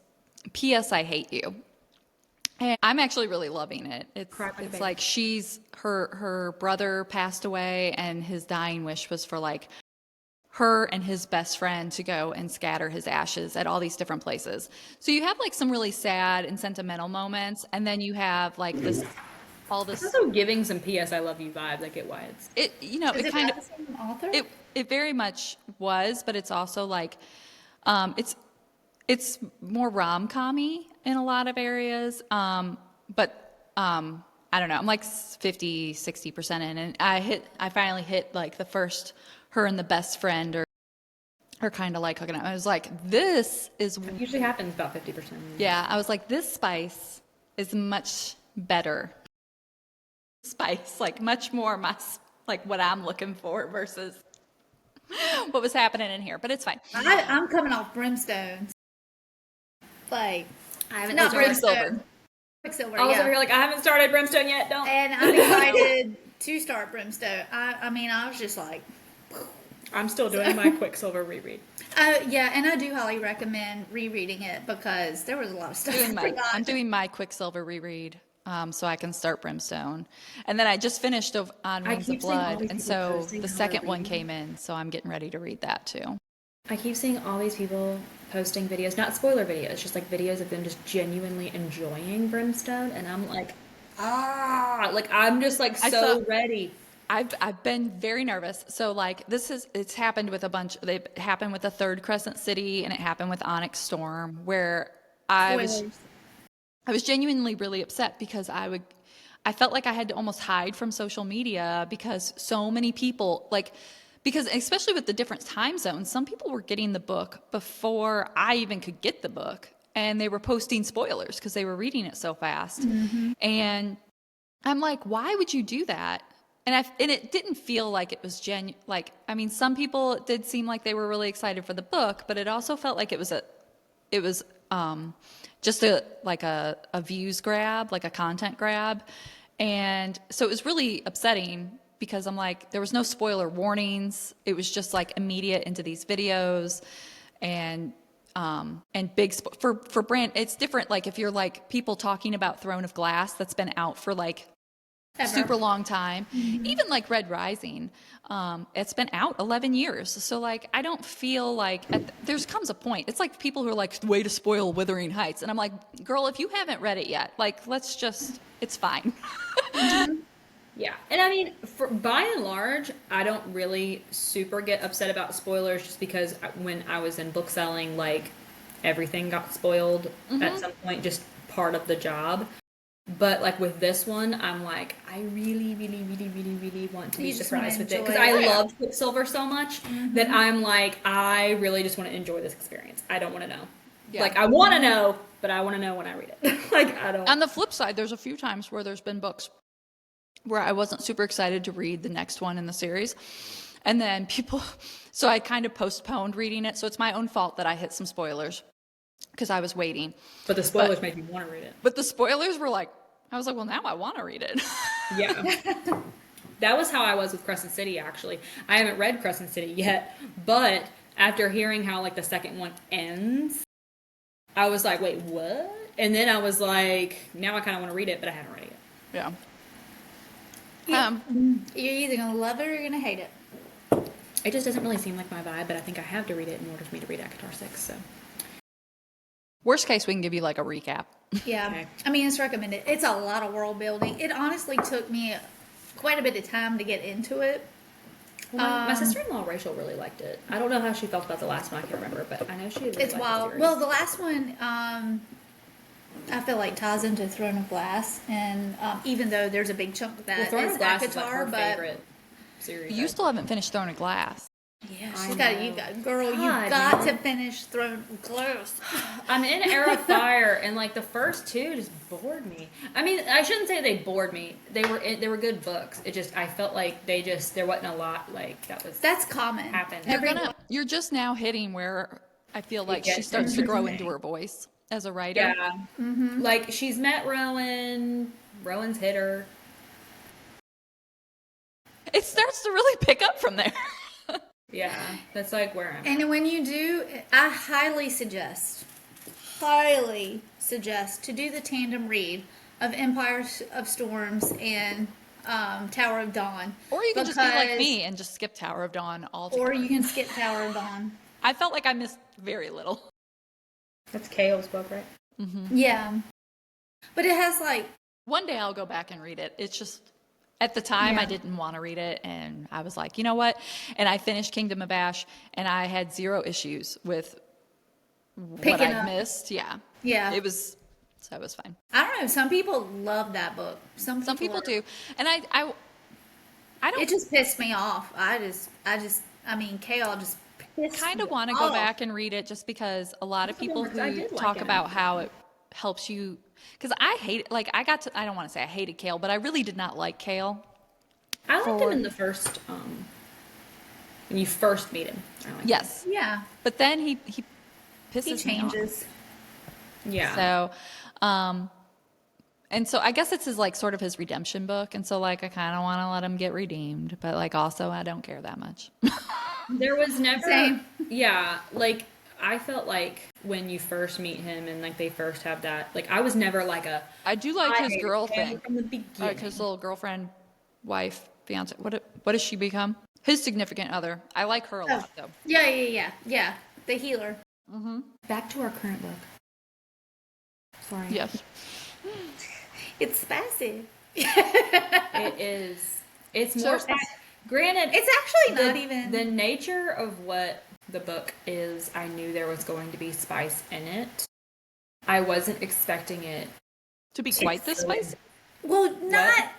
P.S. I Hate You. And I'm actually really loving it. It's baby. like her brother passed away and his dying wish was for like her and his best friend to go and scatter his ashes at all these different places. So you have like some really sad and sentimental moments, and then you have like this. Also giving some P.S. I love you vibes. I get why it's. It Is it it kind by of the same author? it very much was, but it's also like it's more rom-com-y in a lot of areas. But I don't know. I'm like 50-60% in, and I finally hit like the first her and the best friend are kind of like hooking up. I was like, this is It usually happens about 50%. yeah. I was like, this spice is much better. Spice, like much more like what I'm looking for versus what was happening in here. But it's fine. I'm coming off brimstones. Like, I haven't not started brimstone. Quicksilver, I was yeah. over here like, I haven't started Brimstone yet. Don't. And I'm excited to start brimstone. I mean, I was just like, I'm still doing my Quicksilver reread. yeah, and I do highly recommend rereading it because there was a lot of stuff. I'm doing my Quicksilver reread, so I can start Brimstone, and then I just finished on Wings of keep seeing all Blood, these and people so posting the how second they're one reading. came in, so I'm getting ready to read that too. I keep seeing all these people posting videos, not spoiler videos, just like videos of them just genuinely enjoying Brimstone, and I'm like, like I'm just like so ready. I've been very nervous. So like it's happened with it happened with the Third Crescent City and it happened with Onyx Storm where I was genuinely really upset because I felt like I had to almost hide from social media because so many people because especially with the different time zones, some people were getting the book before I even could get the book and they were posting spoilers because they were reading it so fast. Mm-hmm. And I'm like, why would you do that? And it didn't feel like it was genuine. Like, I mean, some people it did seem like they were really excited for the book, but it also felt like it was just a views grab, like a content grab. And so it was really upsetting because I'm like, there was no spoiler warnings. It was just like immediate into these videos and big for brand. It's different. Like if you're like people talking about Throne of Glass that's been out for like super long time. Even like Red Rising, it's been out 11 years. So like, I don't feel like there's comes a point. It's like people who are like, way to spoil Wuthering Heights. And I'm like, girl, if you haven't read it yet, like, let's just, it's fine. Yeah, and I mean, by and large, I don't really super get upset about spoilers just because when I was in book selling, like, everything got spoiled at some point, just part of the job. But, like, with this one, I'm like, I really, really, really, really, really want to be surprised with it. Because I love Quicksilver so much that I'm like, I really just want to enjoy this experience. I don't want to know. Yeah. Like, I want to know, but I want to know when I read it. Like, I don't. On the flip side, there's a few times where there's been books where I wasn't super excited to read the next one in the series. And then so I kind of postponed reading it. So it's my own fault that I hit some spoilers because I was waiting. But the spoilers made me want to read it. But the spoilers were like, I was like, well, now I want to read it. Yeah. That was how I was with Crescent City, actually. I haven't read Crescent City yet, but after hearing how, like, the second one ends, I was like, wait, what? And then I was like, now I kind of want to read it, but I haven't read it yet. Yeah. You're either going to love it or you're going to hate it. It just doesn't really seem like my vibe, but I think I have to read it in order for me to read ACOTAR 6, so. Worst case, we can give you like a recap. Yeah. Okay. I mean, it's recommended. It's a lot of world building. It honestly took me quite a bit of time to get into it. Well, my sister-in-law Rachel really liked it. I don't know how she felt about the last one. I can't remember, but I know she really It's liked wild. the series. Well, the last one, I feel like ties into Throne of Glass, and even though there's a big chunk of that Throne is of Glass is ACOTAR, like her but favorite series. You still haven't finished Throne of Glass. yeah, I you got know. girl, you God, got man. to finish Throne of Glass. I'm in Era of Fire, and like the first two just bored me. I mean, I shouldn't say they bored me. They were good books. It just I felt like there wasn't a lot like that was That's common. happened. You're just now hitting where I feel like she gets starts to grow interesting. into her voice as a writer. Yeah, like she's met Rowan. Rowan's hit her. It starts to really pick up from there. Yeah, that's like where I'm. And when you do, I highly suggest to do the tandem read of Empire of Storms and Tower of Dawn. Or you can just be like because- me and just skip Tower of Dawn altogether. Or you can skip Tower of Dawn. I felt like I missed very little. That's Kale's book, right? Yeah. But it has like, One day I'll go back and read it. It's just, at the time, Yeah. I didn't want to read it, and I was like, you know what? And I finished Kingdom of Ash, and I had zero issues with what Picking I up. missed. Yeah. yeah. It was fine. I don't know. Some people love that book. Some Some people are- do. And I don't It just pissed me off. I mean, Kale just pissed kind of me want to go off. back and read it just because a lot of people remember, 'cause I who did like talk it. about how it helps you, because I hate it. Like, I don't want to say I hated Kale, but I really did not like Kale. I liked him in the first. When you first meet him. I liked him. Yes. Yeah. But then he pisses He me off. changes. Yeah. So, and so I guess it's like sort of his redemption book. And so like, I kind of want to let him get redeemed, but like also I don't care that much. There was never. Same. Yeah, like I felt like when you first meet him and like they first have that, like I was never like a. I do like I his hated girl him thing. from the beginning. Like his little girlfriend, wife, fiance. What does she become? His significant other. I like her a lot though. Yeah. The healer. Back to our current book. Sorry. Yes. It's spicy. It is. It's So- more. Granted, It's actually not even. the nature of what the book is. I knew there was going to be spice in it. I wasn't expecting it. To be quite this spicy. Well, not.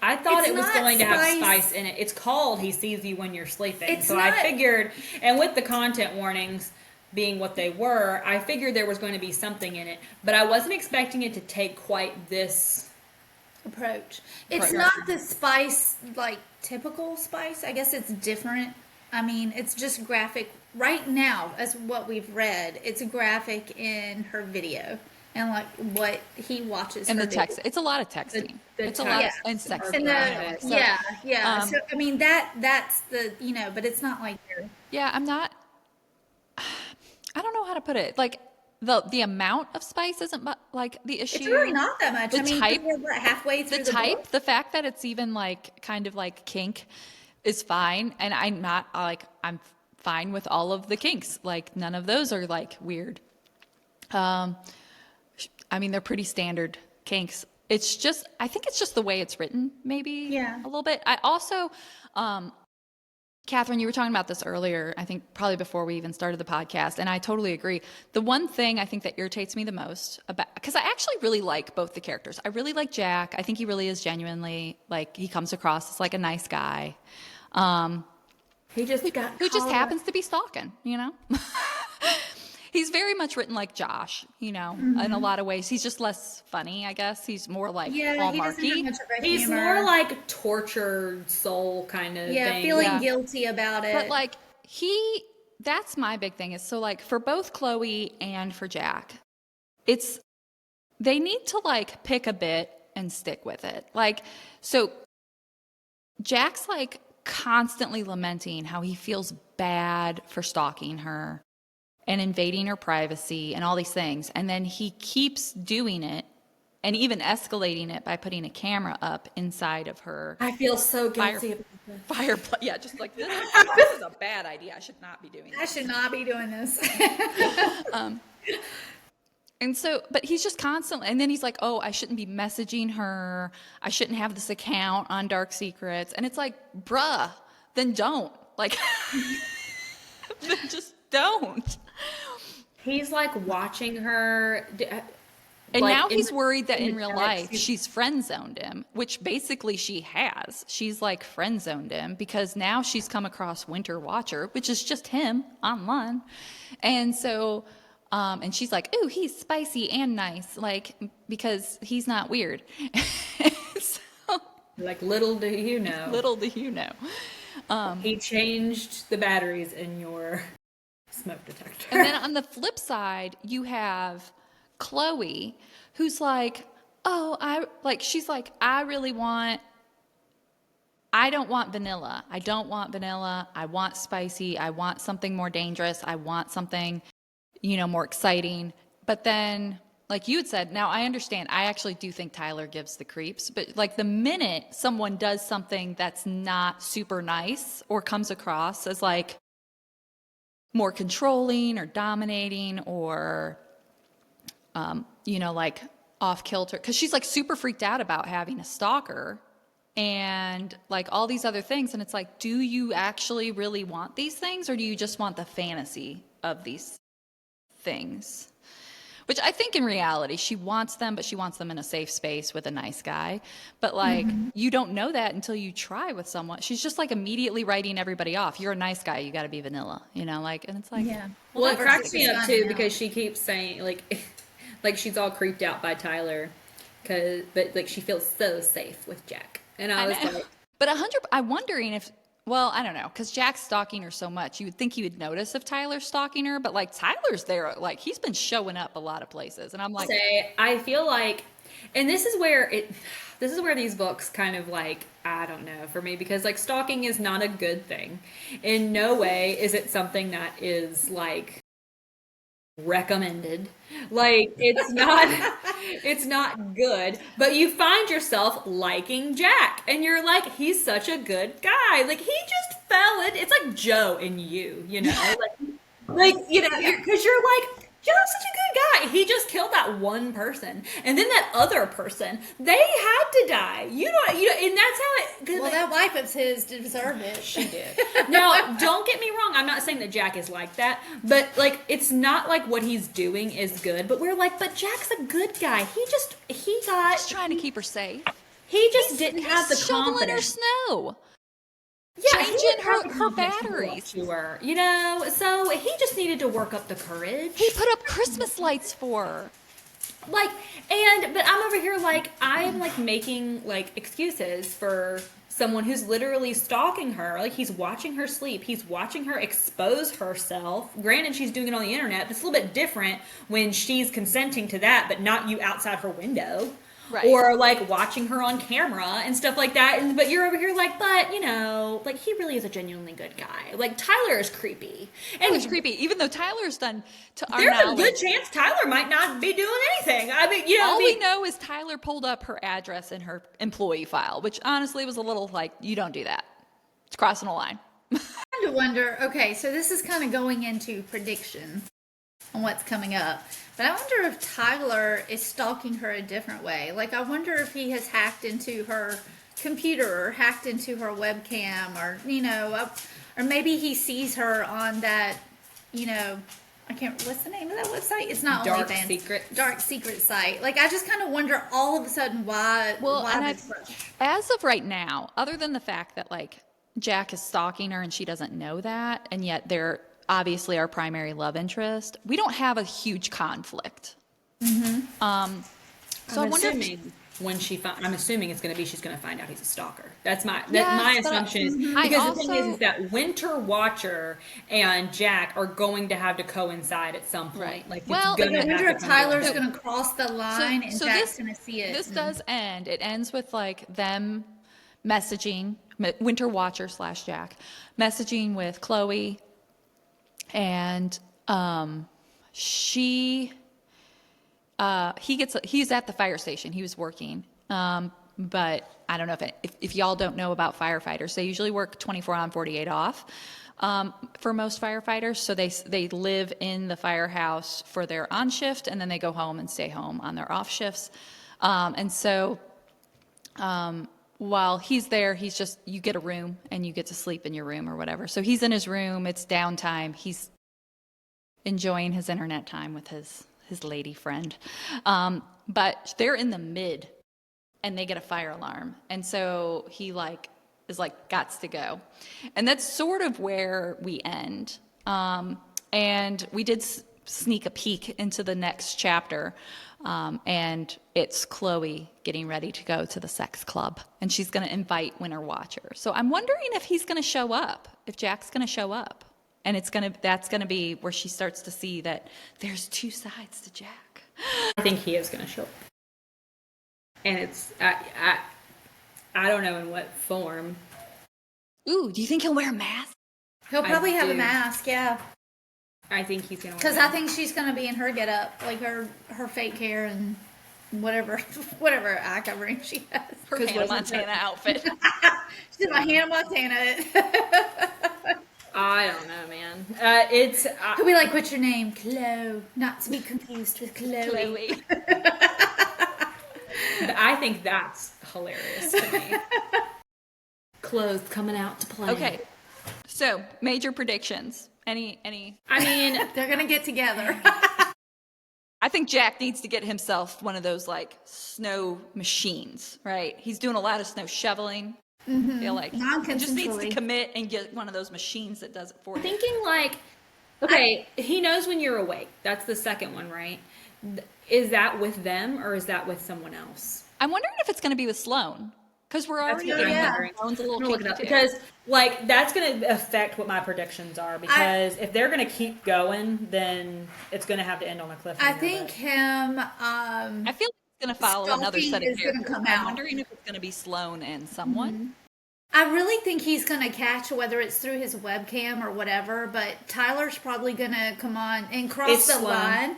I thought it's it was not going to have spice in it. It's called He Sees You When You're Sleeping. It's so not- I figured, and with the content warnings being what they were, I figured there was going to be something in it. But I wasn't expecting it to take quite this. Approach. It's Right. not the spice, like typical spice. I guess it's different. I mean, it's just graphic. Right now, as what we've read, it's graphic in her video and like what he watches. And her the text. video. It's a lot of texting. the It's a lot of, text and sex. are And graphic. the, So, yeah. um, So I mean that's the but it's not like you're. Yeah, I'm not. I don't know how to put it. Like, the amount of spice isn't like the issue. It's really not that much. The I mean, type, we're what, halfway through the the type, book? the fact that it's even like kind of like kink is fine, and I'm not like I'm fine with all of the kinks. Like none of those are like weird. I mean, they're pretty standard kinks. It's just, I think it's just the way it's written, maybe Yeah. a little bit. I also, Catherine, you were talking about this earlier, I think probably before we even started the podcast, and I totally agree. The one thing I think that irritates me the most about, because I actually really like both the characters. I really like Jack. I think he really is genuinely, like, he comes across as like a nice guy. He just got Who just called up. happens to be stalking, you know? He's very much written like Josh, you know, in a lot of ways. He's just less funny, I guess. He's more like Yeah, he doesn't have Hallmarky. much of a He's humor. more like tortured soul kind of yeah, thing. feeling Yeah. guilty about it. But like that's my big thing is so like for both Chloe and for Jack, they need to like pick a bit and stick with it. Like, so Jack's like constantly lamenting how he feels bad for stalking her and invading her privacy and all these things. And then he keeps doing it and even escalating it by putting a camera up inside of her I feel so guilty about this. fireplace. Yeah, just like this is a bad idea. I should not be doing I this. should not be doing this. And so, but he's just constantly, and then he's like, oh, I shouldn't be messaging her. I shouldn't have this account on Dark Secrets. And it's like, bruh, then don't. Like, then just don't. He's like watching her. And like, now in he's the- worried that in the real dark life season. she's friend zoned him, which basically she has. She's like friend zoned him because now she's come across Winter Watcher, which is just him online. And so, and she's like, ooh, he's spicy and nice, like, because he's not weird. So, Like, little do you know, little do you know. he changed the batteries in your smoke detector. And then on the flip side, you have Chloe, who's like, oh, she's like, I don't want vanilla. I don't want vanilla. I want spicy. I want something more dangerous. I want something, more exciting. But then, like you had said, now I understand. I actually do think Tyler gives the creeps. But like the minute someone does something that's not super nice or comes across as like more controlling or dominating or like off kilter, because she's like super freaked out about having a stalker and like all these other things. And it's like, do you actually really want these things, or do you just want the fantasy of these things? Which I think in reality, she wants them, but she wants them in a safe space with a nice guy. But like, you don't know that until you try with someone. She's just like immediately writing everybody off. You're a nice guy. You got to be vanilla, like, and it's like, Yeah. Well, it that cracks works me like up it's too fun now. because she keeps saying like she's all creeped out by Tyler, but like she feels so safe with Jack, and I was know. like, But I'm wondering if, well, I don't know, because Jack's stalking her so much, you would think he would notice if Tyler's stalking her, but like Tyler's there, like he's been showing up a lot of places, and I'm like, I feel like, and this is where these books kind of like, I don't know, for me, because like stalking is not a good thing. In no way is it something that is like recommended. Like it's not good, but you find yourself liking Jack and you're like, he's such a good guy. Like he just fell in. It's like Joe and you know, like because you're like, Joe's such a good guy. He just killed that one person, and then that other person, they had to die. You know, and that's how it. Well, that wife of his deserved it. She did. Now, don't get me wrong. I'm not saying that Jack is like that, but like, it's not like what he's doing is good. But we're like, but Jack's a good guy. He got. he's trying to keep her safe. He just didn't have the He's shoveling her confidence. snow. Yeah, he changing didn't have the her confidence to go batteries. up to her, so he just needed to work up the courage. He put up Christmas lights for her. But I'm over here like, I'm like making like excuses for someone who's literally stalking her. Like he's watching her sleep. He's watching her expose herself. Granted, she's doing it on the internet, but it's a little bit different when she's consenting to that, but not you outside her window. Right. or like watching her on camera and stuff like that. And but you're over here like, but like he really is a genuinely good guy. Like Tyler is creepy, and It's creepy, even though Tyler's done, to our there's a knowledge, good chance Tyler might not be doing anything. I mean, all we know is Tyler pulled up her address in her employee file, which honestly was a little like, you don't do that. It's crossing a line. I kind of wonder, okay, so this is kind of going into prediction on what's coming up. But I wonder if Tyler is stalking her a different way. Like, I wonder if he has hacked into her computer or hacked into her webcam or maybe he sees her on that, I can't, what's the name of that website? It's not Dark OnlyFans. Secrets. Dark Secret site. Like, I just kind of wonder all of a sudden why this crush. As of right now, other than the fact that like Jack is stalking her and she doesn't know that, and yet they're obviously our primary love interest, we don't have a huge conflict. So I wonder I'm assuming it's going to be she's going to find out he's a stalker. That's my Yes, but assumption is because the thing is that Winter Watcher and Jack are going to have to coincide at some point. Right. Like, Well, it's gonna I wonder have if to Tyler's come going to cross the line and Jack's going to see it. This does end. It ends with like them messaging, Winter Watcher / Jack, messaging with Chloe, and he's at the fire station. He was working. But I don't know if y'all don't know about firefighters, they usually work 24 on, 48 off. For most firefighters, so they live in the firehouse for their on shift, and then they go home and stay home on their off shifts. And so while he's there, you get a room and you get to sleep in your room or whatever. So he's in his room. It's downtime. He's enjoying his internet time with his lady friend. But they're in the mid, and they get a fire alarm, and so he is gots to go, and that's sort of where we end. And we did sneak a peek into the next chapter, and it's Chloe getting ready to go to the sex club, and she's going to invite Winter Watcher. So I'm wondering if he's going to show up, if Jack's going to show up, and that's going to be where she starts to see that there's two sides to Jack. I think he is going to show up. And it's, I don't know in what form. Ooh, do you think he'll wear a mask? He'll probably have a do. mask, yeah. I think he's going to. Because I think she's going to be in her getup, like her fake hair and whatever eye covering she has. Her Hannah Montana outfit. She's my Hannah Montana. I don't know, man. He'll be like, "What's your name?" Chloe. Not to be confused with Chloe. I think that's hilarious to me. Clothes coming out to play. Okay, so major predictions. Any? I mean, They're gonna get together. I think Jack needs to get himself one of those like snow machines, right? He's doing a lot of snow shoveling. I feel like he just needs to commit and get one of those machines that does it for you. thinking like, okay, he knows when you're awake. That's the second one, right? Is that with them or is that with someone else? I'm wondering if it's going to be with Sloan, because we're already what I'm getting wondering. Sloan's a little I'm looking kinky up too. because like that's going to affect what my predictions are because if they're going to keep going, then it's going to have to end on a cliffhanger. I think him. I feel like it's going to follow another set Stalking of is gonna characters. come I'm out. wondering if it's going to be Sloan and someone. I really think he's gonna catch whether it's through his webcam or whatever. But Tyler's probably gonna come on and cross It's the Sloan. line.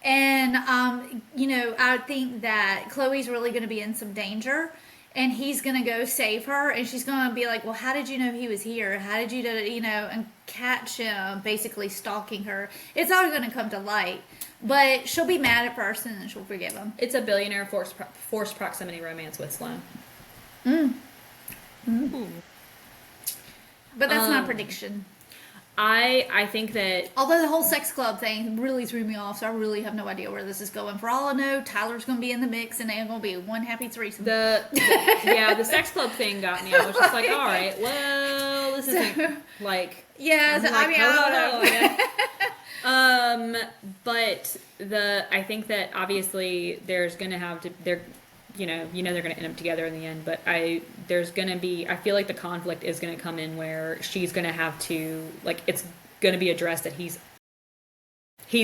And I think that Chloe's really gonna be in some danger. And he's gonna go save her, and she's gonna be like, "Well, how did you know he was here? How did you, and catch him basically stalking her?" It's all gonna come to light, but she'll be mad at first, and then she'll forgive him. it's a billionaire forced proximity romance with Sloan. But that's my prediction. I think that Although the whole sex club thing really threw me off, so I really have no idea where this is going. For all I know, Tyler's going to be in the mix, and they're going to be one happy threesome. the sex club thing got me. I was just like, all right, well, this isn't like Yeah, I'm I mean, I don't know. but I think that obviously there's gonna have to they're they're gonna end up together in the end. But I feel like the conflict is gonna come in where she's gonna have to it's gonna be addressed that he's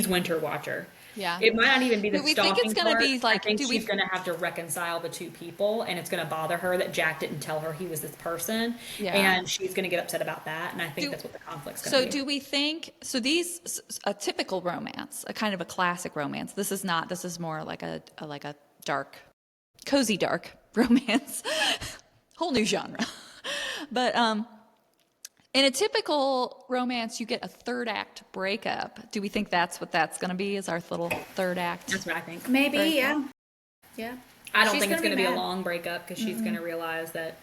Winter Watcher. Yeah. It might not even be the Do we think it's stalking gonna part. be like? I think Do we? she's going to have to reconcile the two people, and it's going to bother her that Jack didn't tell her he was this person, Yeah. and she's going to get upset about that. And I think that's what the conflict's going to So be. do we think? So these a typical romance, a kind of a classic romance. This is not. This is more like a dark, cozy dark romance, whole new genre. But in a typical romance, you get a third act breakup. Do we think that's what that's going to be? Is our little third act? That's what I think. Maybe, Breakup? yeah. Yeah. I don't She's think it's going to be a mad. long breakup because she's going to realize that,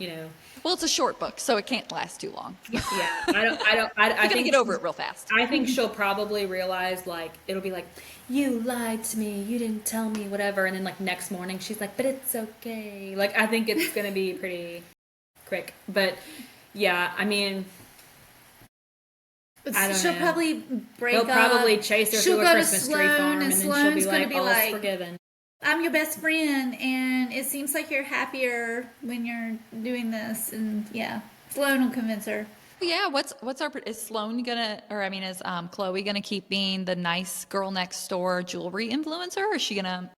Well, it's a short book, so it can't last too long. yeah. I You're gonna think get over it real fast. I think she'll probably realize, like, it'll be like, you lied to me, you didn't tell me, whatever. And then, like, next morning, she's like, but it's okay. Like, I think it's going to be pretty quick. But, yeah, I mean, I don't She'll know. probably break He'll up. probably chase her She'll to a go to Christmas tree Sloan, farm, and and then she'll Sloan's be gonna like, be all's like, forgiven. I'm your best friend, and it seems like you're happier when you're doing this. And yeah, Sloan will convince her. Yeah, what's our is Sloane gonna, or I mean, is Chloe gonna keep being the nice girl next door jewelry influencer, or is she gonna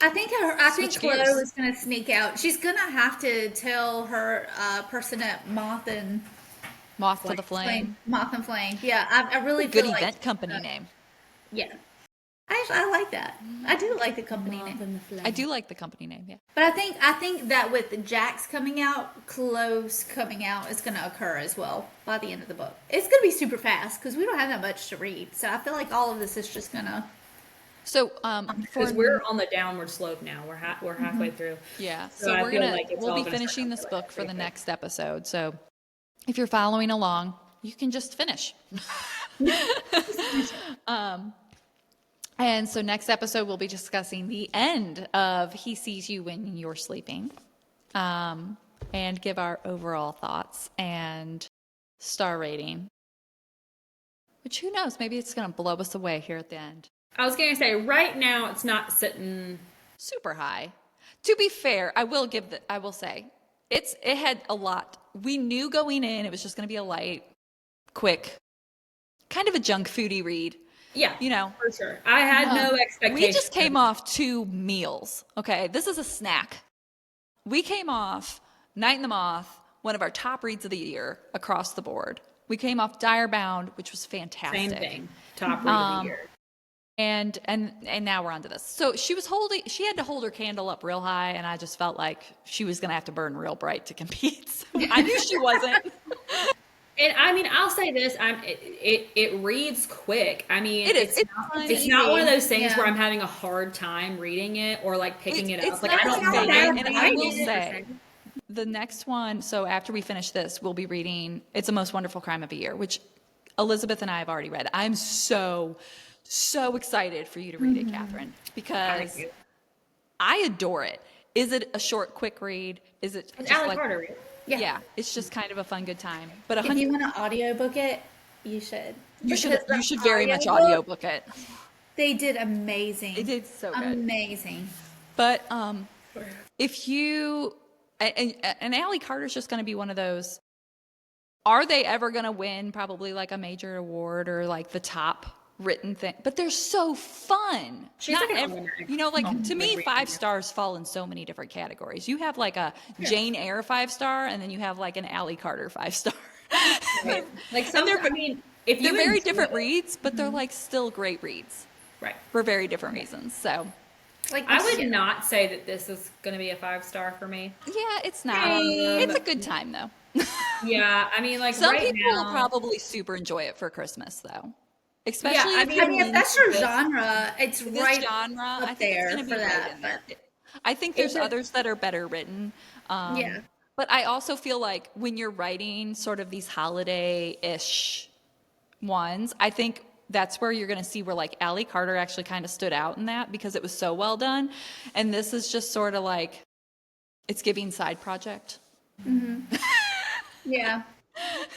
I think Switch Chloe gears. is gonna sneak out. She's gonna have to tell her person at moth to the flame? Moth and Flame. Yeah, I really Good feel like event company name. yeah. I like that. I do like the company name. I do like the company name. Yeah. But I think that with Jack's coming out, Chloe's coming out is going to occur as well by the end of the book. It's going to be super fast because we don't have that much to read. So I feel like all of this is just going to. So Because we're on the downward slope now. We're halfway through. yeah, So so I we're feel gonna like it's we'll all be gonna start finishing to this feel like book that for the pretty quick. next episode. So if you're following along, you can just finish. And so next episode, we'll be discussing the end of He Sees You When You're Sleeping, and give our overall thoughts and star rating. Which, who knows, maybe it's going to blow us away here at the end. I was going to say, right now, it's not sitting. Super high. To be fair, I will say, it had a lot. We knew going in, it was just going to be a light, quick, kind of a junk foodie read. Yeah, You know, for sure. I had no expectation. we just came off 2 meals. Okay, this is a snack. We came off Night in the Moth, one of our top reads of the year across the board. We came off Dire Bound, which was fantastic. Same thing. Top read of the year. And now we're on to this. So she had to hold her candle up real high, and I just felt like she was going to have to burn real bright to compete. So I knew she wasn't. And I mean, I'll say this: it reads quick. I mean, It is. It's not one of those things Yeah. where I'm having a hard time reading it or like picking it It's up. Like not I don't bad, mind. and I will reading it. say, the next one, so after we finish this, we'll be reading It's a Most Wonderful Crime of a Year, which Elizabeth and I have already read. I'm so excited for you to read it, Catherine, because I adore it. Is it a short, quick read? Is it It's just Alec like, Carter. yeah, it's just kind of a fun, good time. But If you want to audiobook it, you should. you should Because the very much audiobook, audiobook it. They did amazing. They did so good. Amazing. But if you and Allie Carter's just going to be one of those. Are they ever going to win probably like a major award or like the top written thing? But they're so fun. She's Not like a every, winner. you know, like to me, Like 5 stars fall in so many different categories. You have like a Jane Eyre 5-star, and then you have like an Allie Carter 5-star. Like some. they're- I mean, if you They're very enjoy different it- reads, but they're like still great reads right? for very different reasons. So Like I would not say that this is going to be a 5-star for me. yeah, it's not. It's a good time though. Yeah, I mean, like Some right people now, will probably super enjoy it for Christmas, though. Especially I if mean, you're if that's your into genre, it's this right genre, up I think there it's going to for be that. right in there. I think there's Is it- others that are better written. Yeah. But I also feel like when you're writing sort of these holiday-ish ones, I think that's where you're going to see where like Allie Carter actually kind of stood out in that because it was so well done. And this is just sort of like, it's giving side project. Yeah.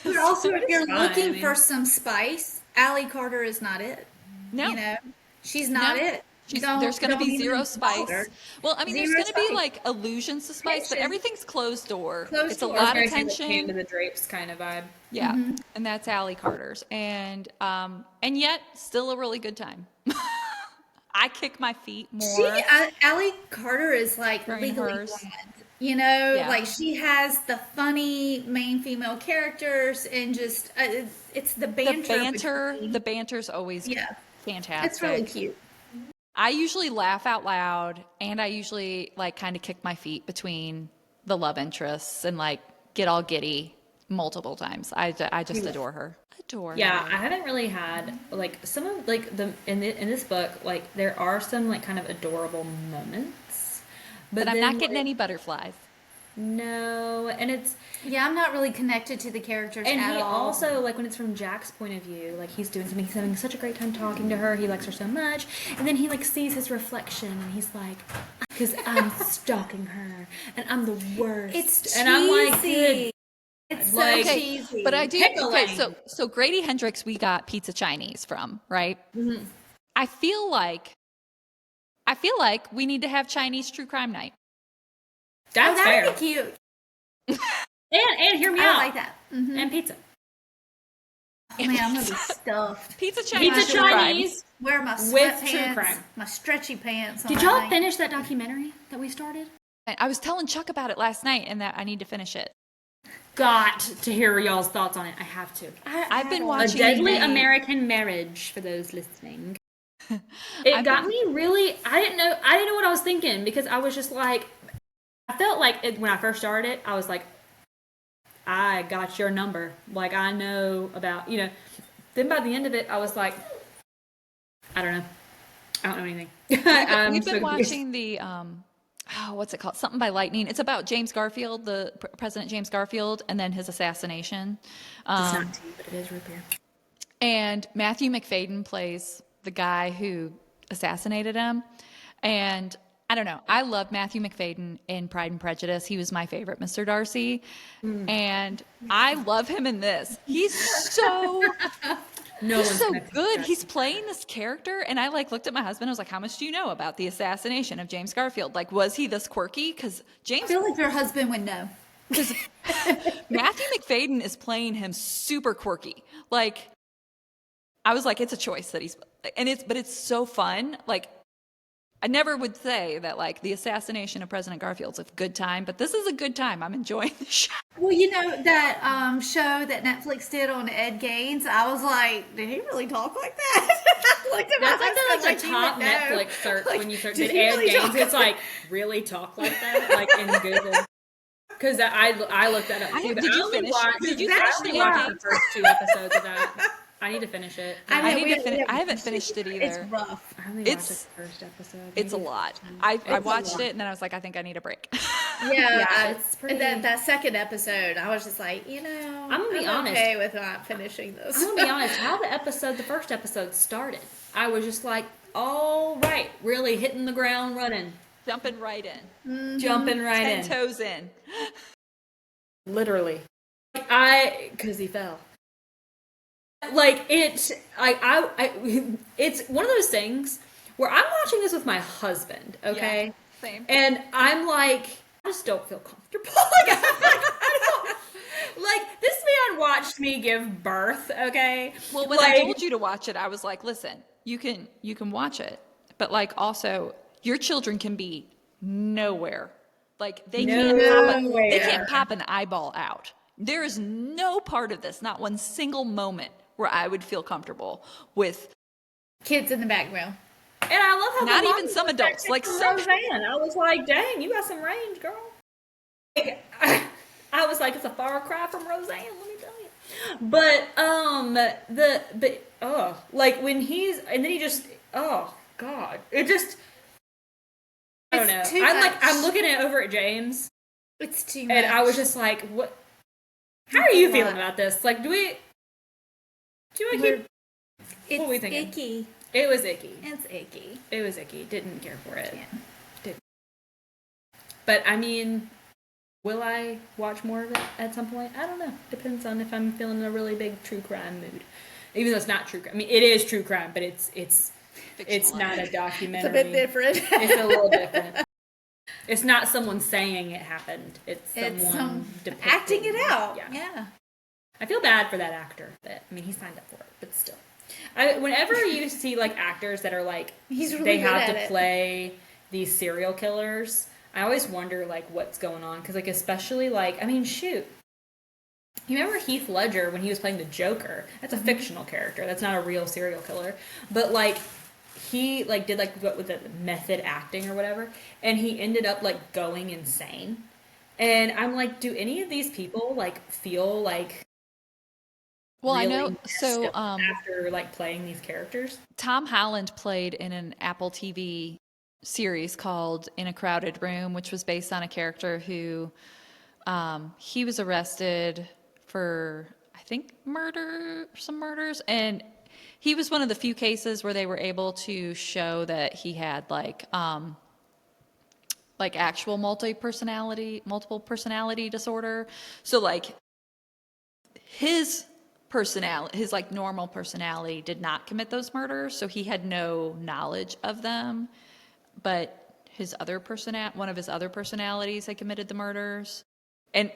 But also, if you're fine, looking I mean. for some spice, Allie Carter is not it. No, You know, she's not No. it. There's going to Don't be even zero spice. bother. Well, I mean, there's Zero going to be spice. like allusions to spice, but Tension. everything's closed door. Closed It's a door. lot of Very hand tension. to the drapes kind of vibe. Yeah, and that's Allie Carter's, and yet still a really good time. I kick my feet more Allie Carter is like during legally hers. blonde. You know, Yeah. like she has the funny main female characters and just it's the banter. Between, The banter's always yeah, fantastic. it's really cute. I usually laugh out loud, and I usually like kind of kick my feet between the love interests and like get all giddy multiple times. I just adore her. Adore Yeah, her. I haven't really had like some of like in this book, like there are some like kind of adorable moments, But I'm then, not getting like, any butterflies. No, and it's Yeah, I'm not really connected to the characters and at he all. also like when it's from Jack's point of view, like he's doing something, he's having such a great time talking to her, he likes her so much, and then he like sees his reflection and he's like, because I'm stalking her and I'm the worst. It's cheesy. And I'm like, good. It's Like- so Okay, cheesy. but I do. Pickling. Okay, so Grady Hendrix, we got Pizza Chinese from, right? Mhm. I feel like we need to have Chinese true crime night. That's oh, fair. that'd be cute. And hear me I out. like that. Mhm. And pizza. Oh, man, I'm gonna be stuffed. Pizza Chinese. Pizza true crime. Chinese. Wear my With true sweatpants, crime. my stretchy pants. Did on y'all that night. finish that documentary that we started? I was telling Chuck about it last night, and that I need to finish it. Got to hear y'all's thoughts on it. I have to. I've been A watching Deadly the- American Marriage for those listening. It I've got been- me really. I didn't know what I was thinking because I was just like, I felt like when I first started it, I was like, I got your number. Like I know about Then by the end of it, I was like, I don't know. I don't know anything. We've been watching the what's it called? Something by Lightning. It's about James Garfield, the President James Garfield, and then his assassination. It's not tea, but it is root beer. And Matthew McFadden plays the guy who assassinated him. And I don't know. I love Matthew McFadden in Pride and Prejudice. He was my favorite Mr. Darcy. And I love him in this. He's so he's so good. He's playing this character. And I like looked at my husband. I was like, how much do you know about the assassination of James Garfield? Like, was he this quirky? Because I feel like your husband would know. because Matthew McFadden is playing him super quirky. Like, I was like, it's a choice that but it's so fun. Like, I never would say that like the assassination of President Garfield's a good time, but this is a good time. I'm enjoying the show. Well, you know that show that Netflix did on Ed Gaines. I was like, did he really talk like that? I looked at my That's husband like the he top would know. Netflix search Like, when you search did at he Ed really Gaines. talk It's like, really talk like that? Like in Google. Because I looked that up too. Did you finish? Did you finish I only the watched Ed the first 2 episodes of that. I need to finish it. I I mean, need to we finish. I haven't haven't finished it It's either. rough. I only It's- watched the first episode. It's a Maybe. lot. I a watched lot. it and then I was like, I think I need a break. Yeah, it's pretty- That second episode, I was just like, I'm gonna be honest. okay with not finishing this. I'm gonna be honest. How the first episode started, I was just like, all right, really hitting the ground running, Jumping right in. jumping right 10 in, toes in. literally. Because he fell. Like it's it's one of those things where I'm watching this with my husband, okay, Yeah, same. and I'm like, I just don't feel comfortable. I don't, like this man watched me give birth, okay. Well, when I told you to watch it, I was like, listen, you can watch it, but like also your children can be nowhere. Like they can't pop an eyeball out. There is no part of this, not one single moment where I would feel comfortable with. Kids in the background. And I love how Not the even mom some was adults, like from some- Roseanne. I was like, dang, you got some range, girl. I was like, it's a far cry from Roseanne, let me tell you. But like when and then he just, oh God, it just, I don't know. It's too I'm much. looking over at James, It's too much. and I was just like, what? How are you feeling about this? Like, do we want to keep? It's what are we thinking? icky. It was icky. It's icky. It was icky. Didn't care for it. Yeah. Didn't. But I mean, will I watch more of it at some point? I don't know. Depends on if I'm feeling a really big true crime mood. Even though it's not true crime. I mean, it is true crime, but it's It's not a It's documentary. a bit different. It's a little different. It's not someone saying it happened. It's It's someone acting it out. Yeah. Yeah. I feel bad for that actor. But I mean, he signed up for it, but still. Whenever you see like actors that are like He's really they good have at to it. play these serial killers, I always wonder like what's going on because like especially like I mean shoot. You remember Heath Ledger when he was playing the Joker? That's a fictional character. That's not a real serial killer. But like he like did like what with the method acting or whatever, and he ended up like going insane. And I'm like, do any of these people like feel like Well, I really know. messed So, up after like playing these characters? Tom Holland played in an Apple TV series called In a Crowded Room, which was based on a character who he was arrested for, I think, some murders, and he was one of the few cases where they were able to show that he had like actual multiple personality disorder. So like his like normal personality did not commit those murders, so he had no knowledge of them, but one of his other personalities had committed the murders. And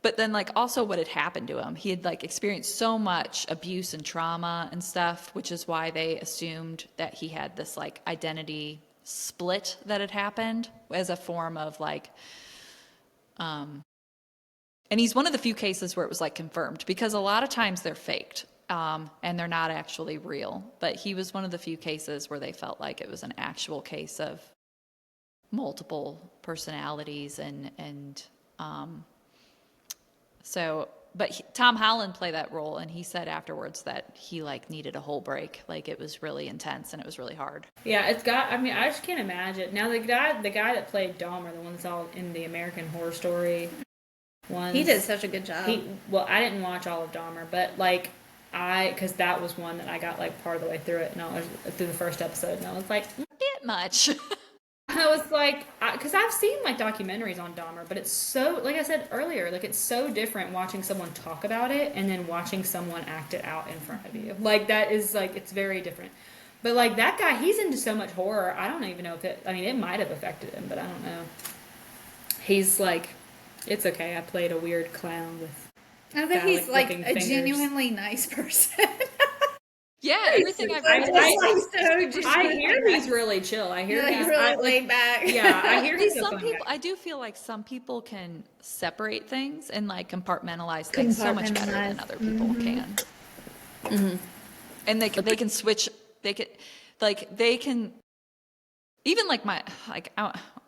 but then like also what had happened to him, he had like experienced so much abuse and trauma and stuff, which is why they assumed that he had this like identity split that had happened as a form of like and he's one of the few cases where it was like confirmed, because a lot of times they're faked, and they're not actually real. But he was one of the few cases where they felt like it was an actual case of multiple personalities, and so. But Tom Holland played that role, and he said afterwards that he like needed a whole break. Like it was really intense and it was really hard. Yeah, it's got. I mean, I just can't imagine. Now the guy that played Dahmer, the one that's all in the American Horror Story ones. He did such a good job. Well, I didn't watch all of Dahmer, but like because that was one that I got like part of the way through it, and I was through the first episode, and I was like, Get much. I was like, because I've seen like documentaries on Dahmer, but it's so, like I said earlier, like it's so different watching someone talk about it and then watching someone act it out in front of you. Like that is like it's very different. But like that guy, he's into so much horror. I don't even know if it. I mean, it might have affected him, but I don't know. He's like. It's okay. I played a weird clown with. I think he's like phallic-looking a fingers. genuinely nice person. Yeah, everything I've I, read. I hear he's really chill. I hear like he's really laid back. Yeah, I hear he's a Some fun people, guy. I do feel like some people can separate things and like compartmentalize things so much better than Compartmentalize. other people can. And they can switch. They can even like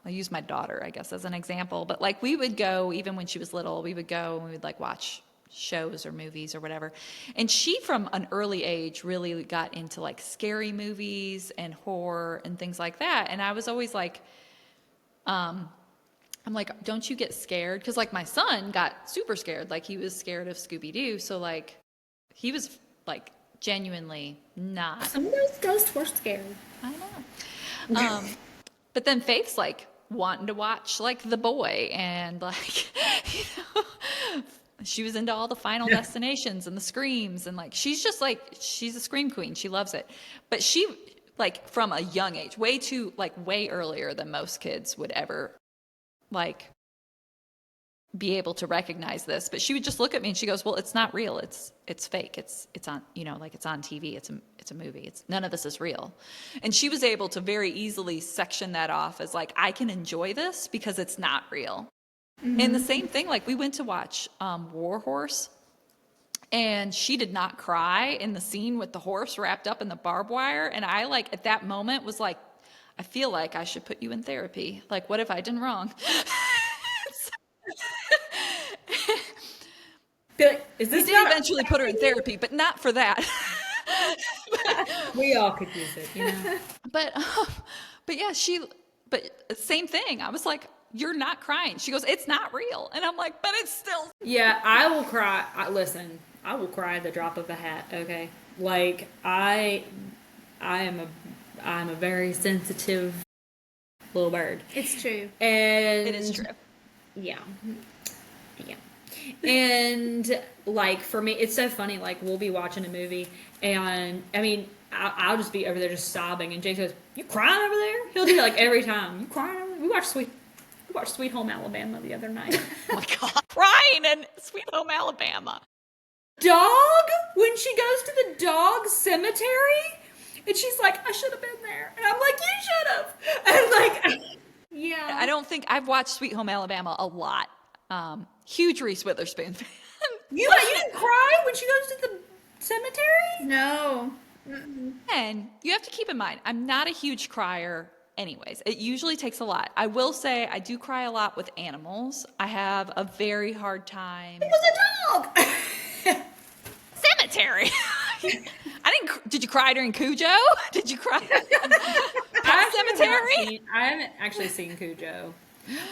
I use my daughter, I guess, as an example. But like we would go, even when she was little, we would go and we would like watch shows or movies or whatever. And she, from an early age, really got into like scary movies and horror and things like that. And I was always like, I'm like, don't you get scared? Because like my son got super scared. Like he was scared of Scooby-Doo. So like he was like genuinely not. Some of those ghosts were scary. I know. But then Faith's like wanting to watch like The Boy, and like, you know, she was into all the Final Destinations and the screams, and like she's just like she's a scream queen. She loves it. But she like from a young age, way earlier than most kids would ever like be able to recognize this. But she would just look at me and she goes, "Well, it's not real. It's fake. It's on, you know, like it's on TV. It's a movie. It's none of this is real." And she was able to very easily section that off as like, I can enjoy this because it's not real. And the same thing, like we went to watch War Horse, and she did not cry in the scene with the horse wrapped up in the barbed wire. And I like at that moment was like, I feel like I should put you in therapy. Like, what have I done wrong? Be like, is We this did not eventually put her in therapy, but not for that. We all could use it, you know. But yeah, but same thing. I was like, "You're not crying." She goes, "It's not real," and I'm like, "But it's still." Yeah, I will cry. Listen, I will cry at the drop of a hat. Okay, like I'm a very sensitive little bird, It's true. and It is true. Yeah, yeah. And like for me, it's so funny. Like we'll be watching a movie, and I mean, I'll just be over there just sobbing, and Jake goes, "You crying over there?" He'll do it like every time. You crying? Over there? We watched Sweet Home Alabama the other night. Oh my God. Crying in Sweet Home Alabama. Dog, when she goes to the dog cemetery, and she's like, "I should have been there," and I'm like, "You should have," and like, yeah. I don't think I've watched Sweet Home Alabama a lot. Huge Reese Witherspoon fan. You didn't cry when she goes to the cemetery? No. And you have to keep in mind, I'm not a huge crier anyways. It usually takes a lot. I will say I do cry a lot with animals. I have a very hard time. It was a dog. Cemetery. Did you cry during Cujo? Did you cry? Cemetery? I haven't actually seen Cujo.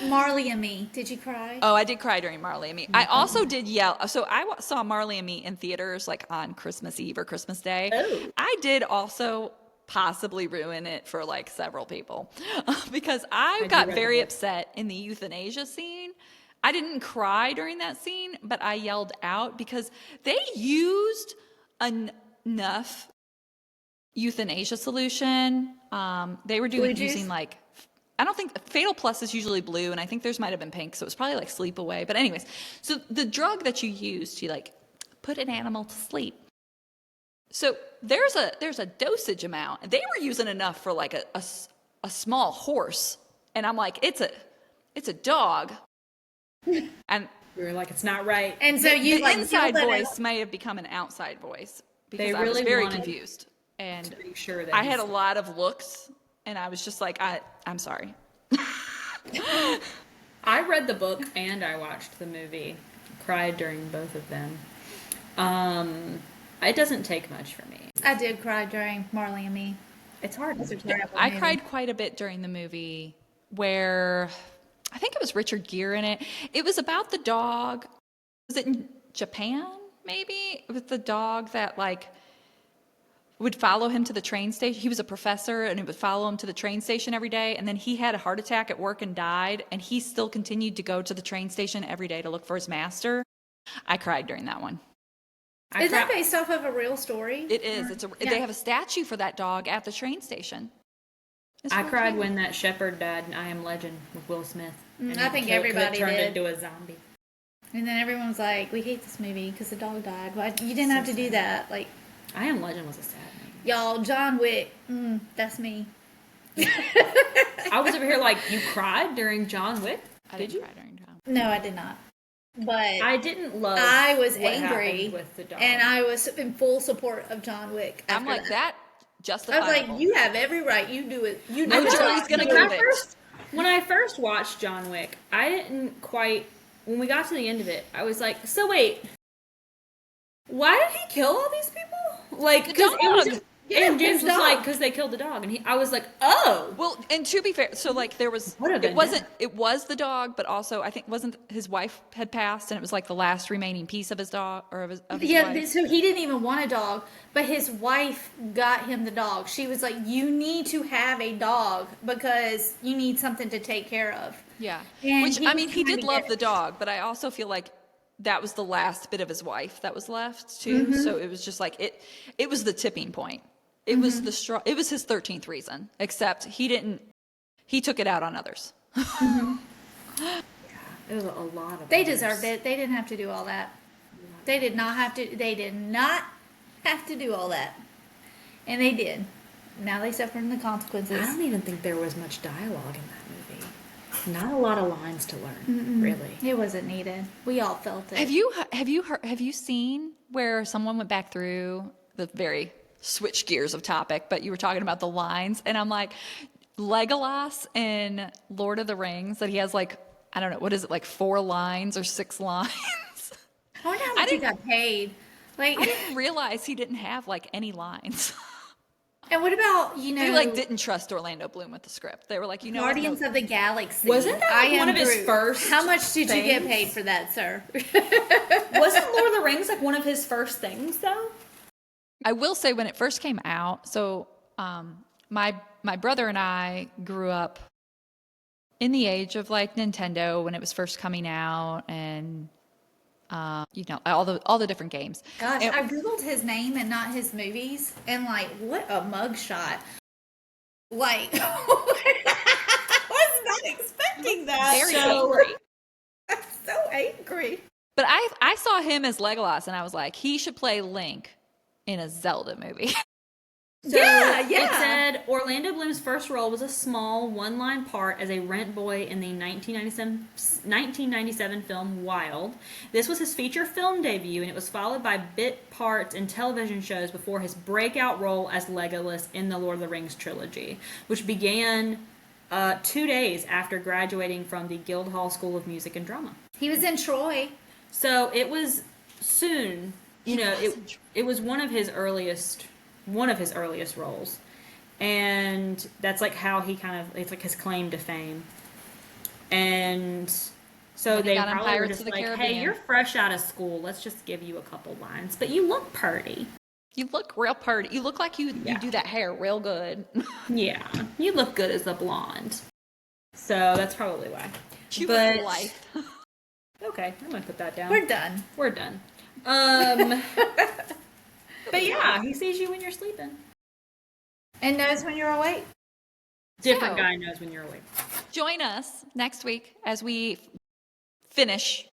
Marley and Me. Did you cry? Oh, I did cry during Marley and Me. I also did yell. So I saw Marley and Me in theaters like on Christmas Eve or Christmas Day. Oh. I did also possibly ruin it for like several people because I got very upset in the euthanasia scene. I didn't cry during that scene, but I yelled out because they used enough euthanasia solution. They were using like, I don't think Fatal Plus is usually blue, and I think theirs might have been pink, so it was probably like Sleep Away. But anyways, so the drug that you use to like put an animal to sleep. So there's a dosage amount, and they were using enough for like a small horse, and I'm like, it's a dog, and We were like, it's not right. And so you the like inside yelled at voice may have become an outside voice because They I was really very wanted confused, and to make sure that I had a lot of looks, and I was just like, I'm sorry. I read the book and I watched the movie. Cried during both of them. It doesn't take much for me. I did cry during Marley and Me. It's hard. It's a terrible I movie. cried quite a bit during the movie where I think it was Richard Gere in it. It was about the dog. Was it in Japan, maybe? It was the dog that like would follow him to the train station. He was a professor and it would follow him to the train station every day. And then he had a heart attack at work and died. And he still continued to go to the train station every day to look for his master. I cried during that one. Is that based off of a real story? It is. They have a statue for that dog at the train station. It's I really cried cute. when that shepherd died in I Am Legend with Will Smith. I think everybody turned did. into a zombie. And then everyone was like, "We hate this movie because the dog died." Why you didn't have to do that? Like, I Am Legend was a sad movie. y'all, John Wick. That's me. I was over here like, you cried during John Wick? I Did didn't you? cry during John. No, I did not. But I didn't love. I was what angry happened with the dog. and I was in full support of John Wick. I'm after like that. I Justifiable. was like, you have every right. You do it. You No do jury's it. gonna when I convict. when I first watched John Wick, I didn't quite. When we got to the end of it, I was like, so wait, why did he kill all these people? Like, because it was. dog. And James his was dog. like, because they killed the dog, and I was like, oh. Well, and to be fair, so like there was, What have it they wasn't, done? it was the dog, but also I think wasn't his wife had passed, and it was like the last remaining piece of his dog or of his Yeah, wife. so he didn't even want a dog, but his wife got him the dog. She was like, "You need to have a dog because you need something to take care of." Yeah, And which he I was mean, he trying did to love get the it. dog, but I also feel like that was the last bit of his wife that was left too. So it was just like it was the tipping point. It was the straw. It was his 13th reason, except he took it out on others. It was a lot of. They others. deserved it. They didn't have to do all that. They did not have to. They did not have to do all that, and they did. Now they suffer the consequences. I don't even think there was much dialogue in that movie. Not a lot of lines to learn, really. It wasn't needed. We all felt it. Have you seen where someone went back through the very switch gears of topic, but you were talking about the lines, and I'm like, Legolas in Lord of the Rings, that he has like, I don't know, what is it, like 4 lines or 6 lines? I wonder how much he got paid. Like, I didn't realize he didn't have like any lines. and what about They like didn't trust Orlando Bloom with the script. They were like, you know, what? Guardians of the Galaxy? Wasn't that I like am one of his Groot. first How much did you get things? paid for that, sir? Wasn't Lord of the Rings like one of his first things, though? I will say when it first came out, so my brother and I grew up in the age of like Nintendo when it was first coming out, and all the different games. Gosh, And- I googled his name and not his movies, and like, what a mugshot! Like, I was not expecting that. Very so, angry. I'm so angry. But I saw him as Legolas, and I was like, he should play Link in a Zelda movie. So Yeah. It said Orlando Bloom's first role was a small one-line part as a rent boy in the 1997 film Wild. This was his feature film debut, and it was followed by bit parts in television shows before his breakout role as Legolas in the Lord of the Rings trilogy, which began 2 days after graduating from the Guildhall School of Music and Drama. He was in Troy. So it was soon, it was one of his earliest roles, and that's like how he it's like his claim to fame. And so Then he they got on probably were Pirates just of the like, Caribbean. hey, you're fresh out of school, let's just give you a couple lines, but you look pretty. You look real pretty. You look like you do that hair real good. Yeah, you look good as a blonde. So that's probably why. You But- look life. Okay, I'm gonna put that down. We're done. We're done. But yeah, he sees you when you're sleeping. And knows when you're awake. Different So- guy knows when you're awake. Join us next week as we finish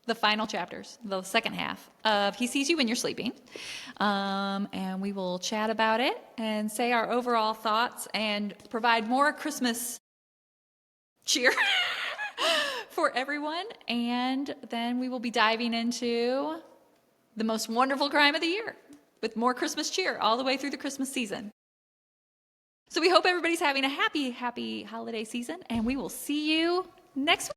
the final chapters, the second half of He Sees You When You're Sleeping. And we will chat about it and say our overall thoughts and provide more Christmas cheer for everyone. And then we will be diving into the most wonderful crime of the year with more Christmas cheer all the way through the Christmas season. So we hope everybody's having a happy, happy holiday season, and we will see you next week.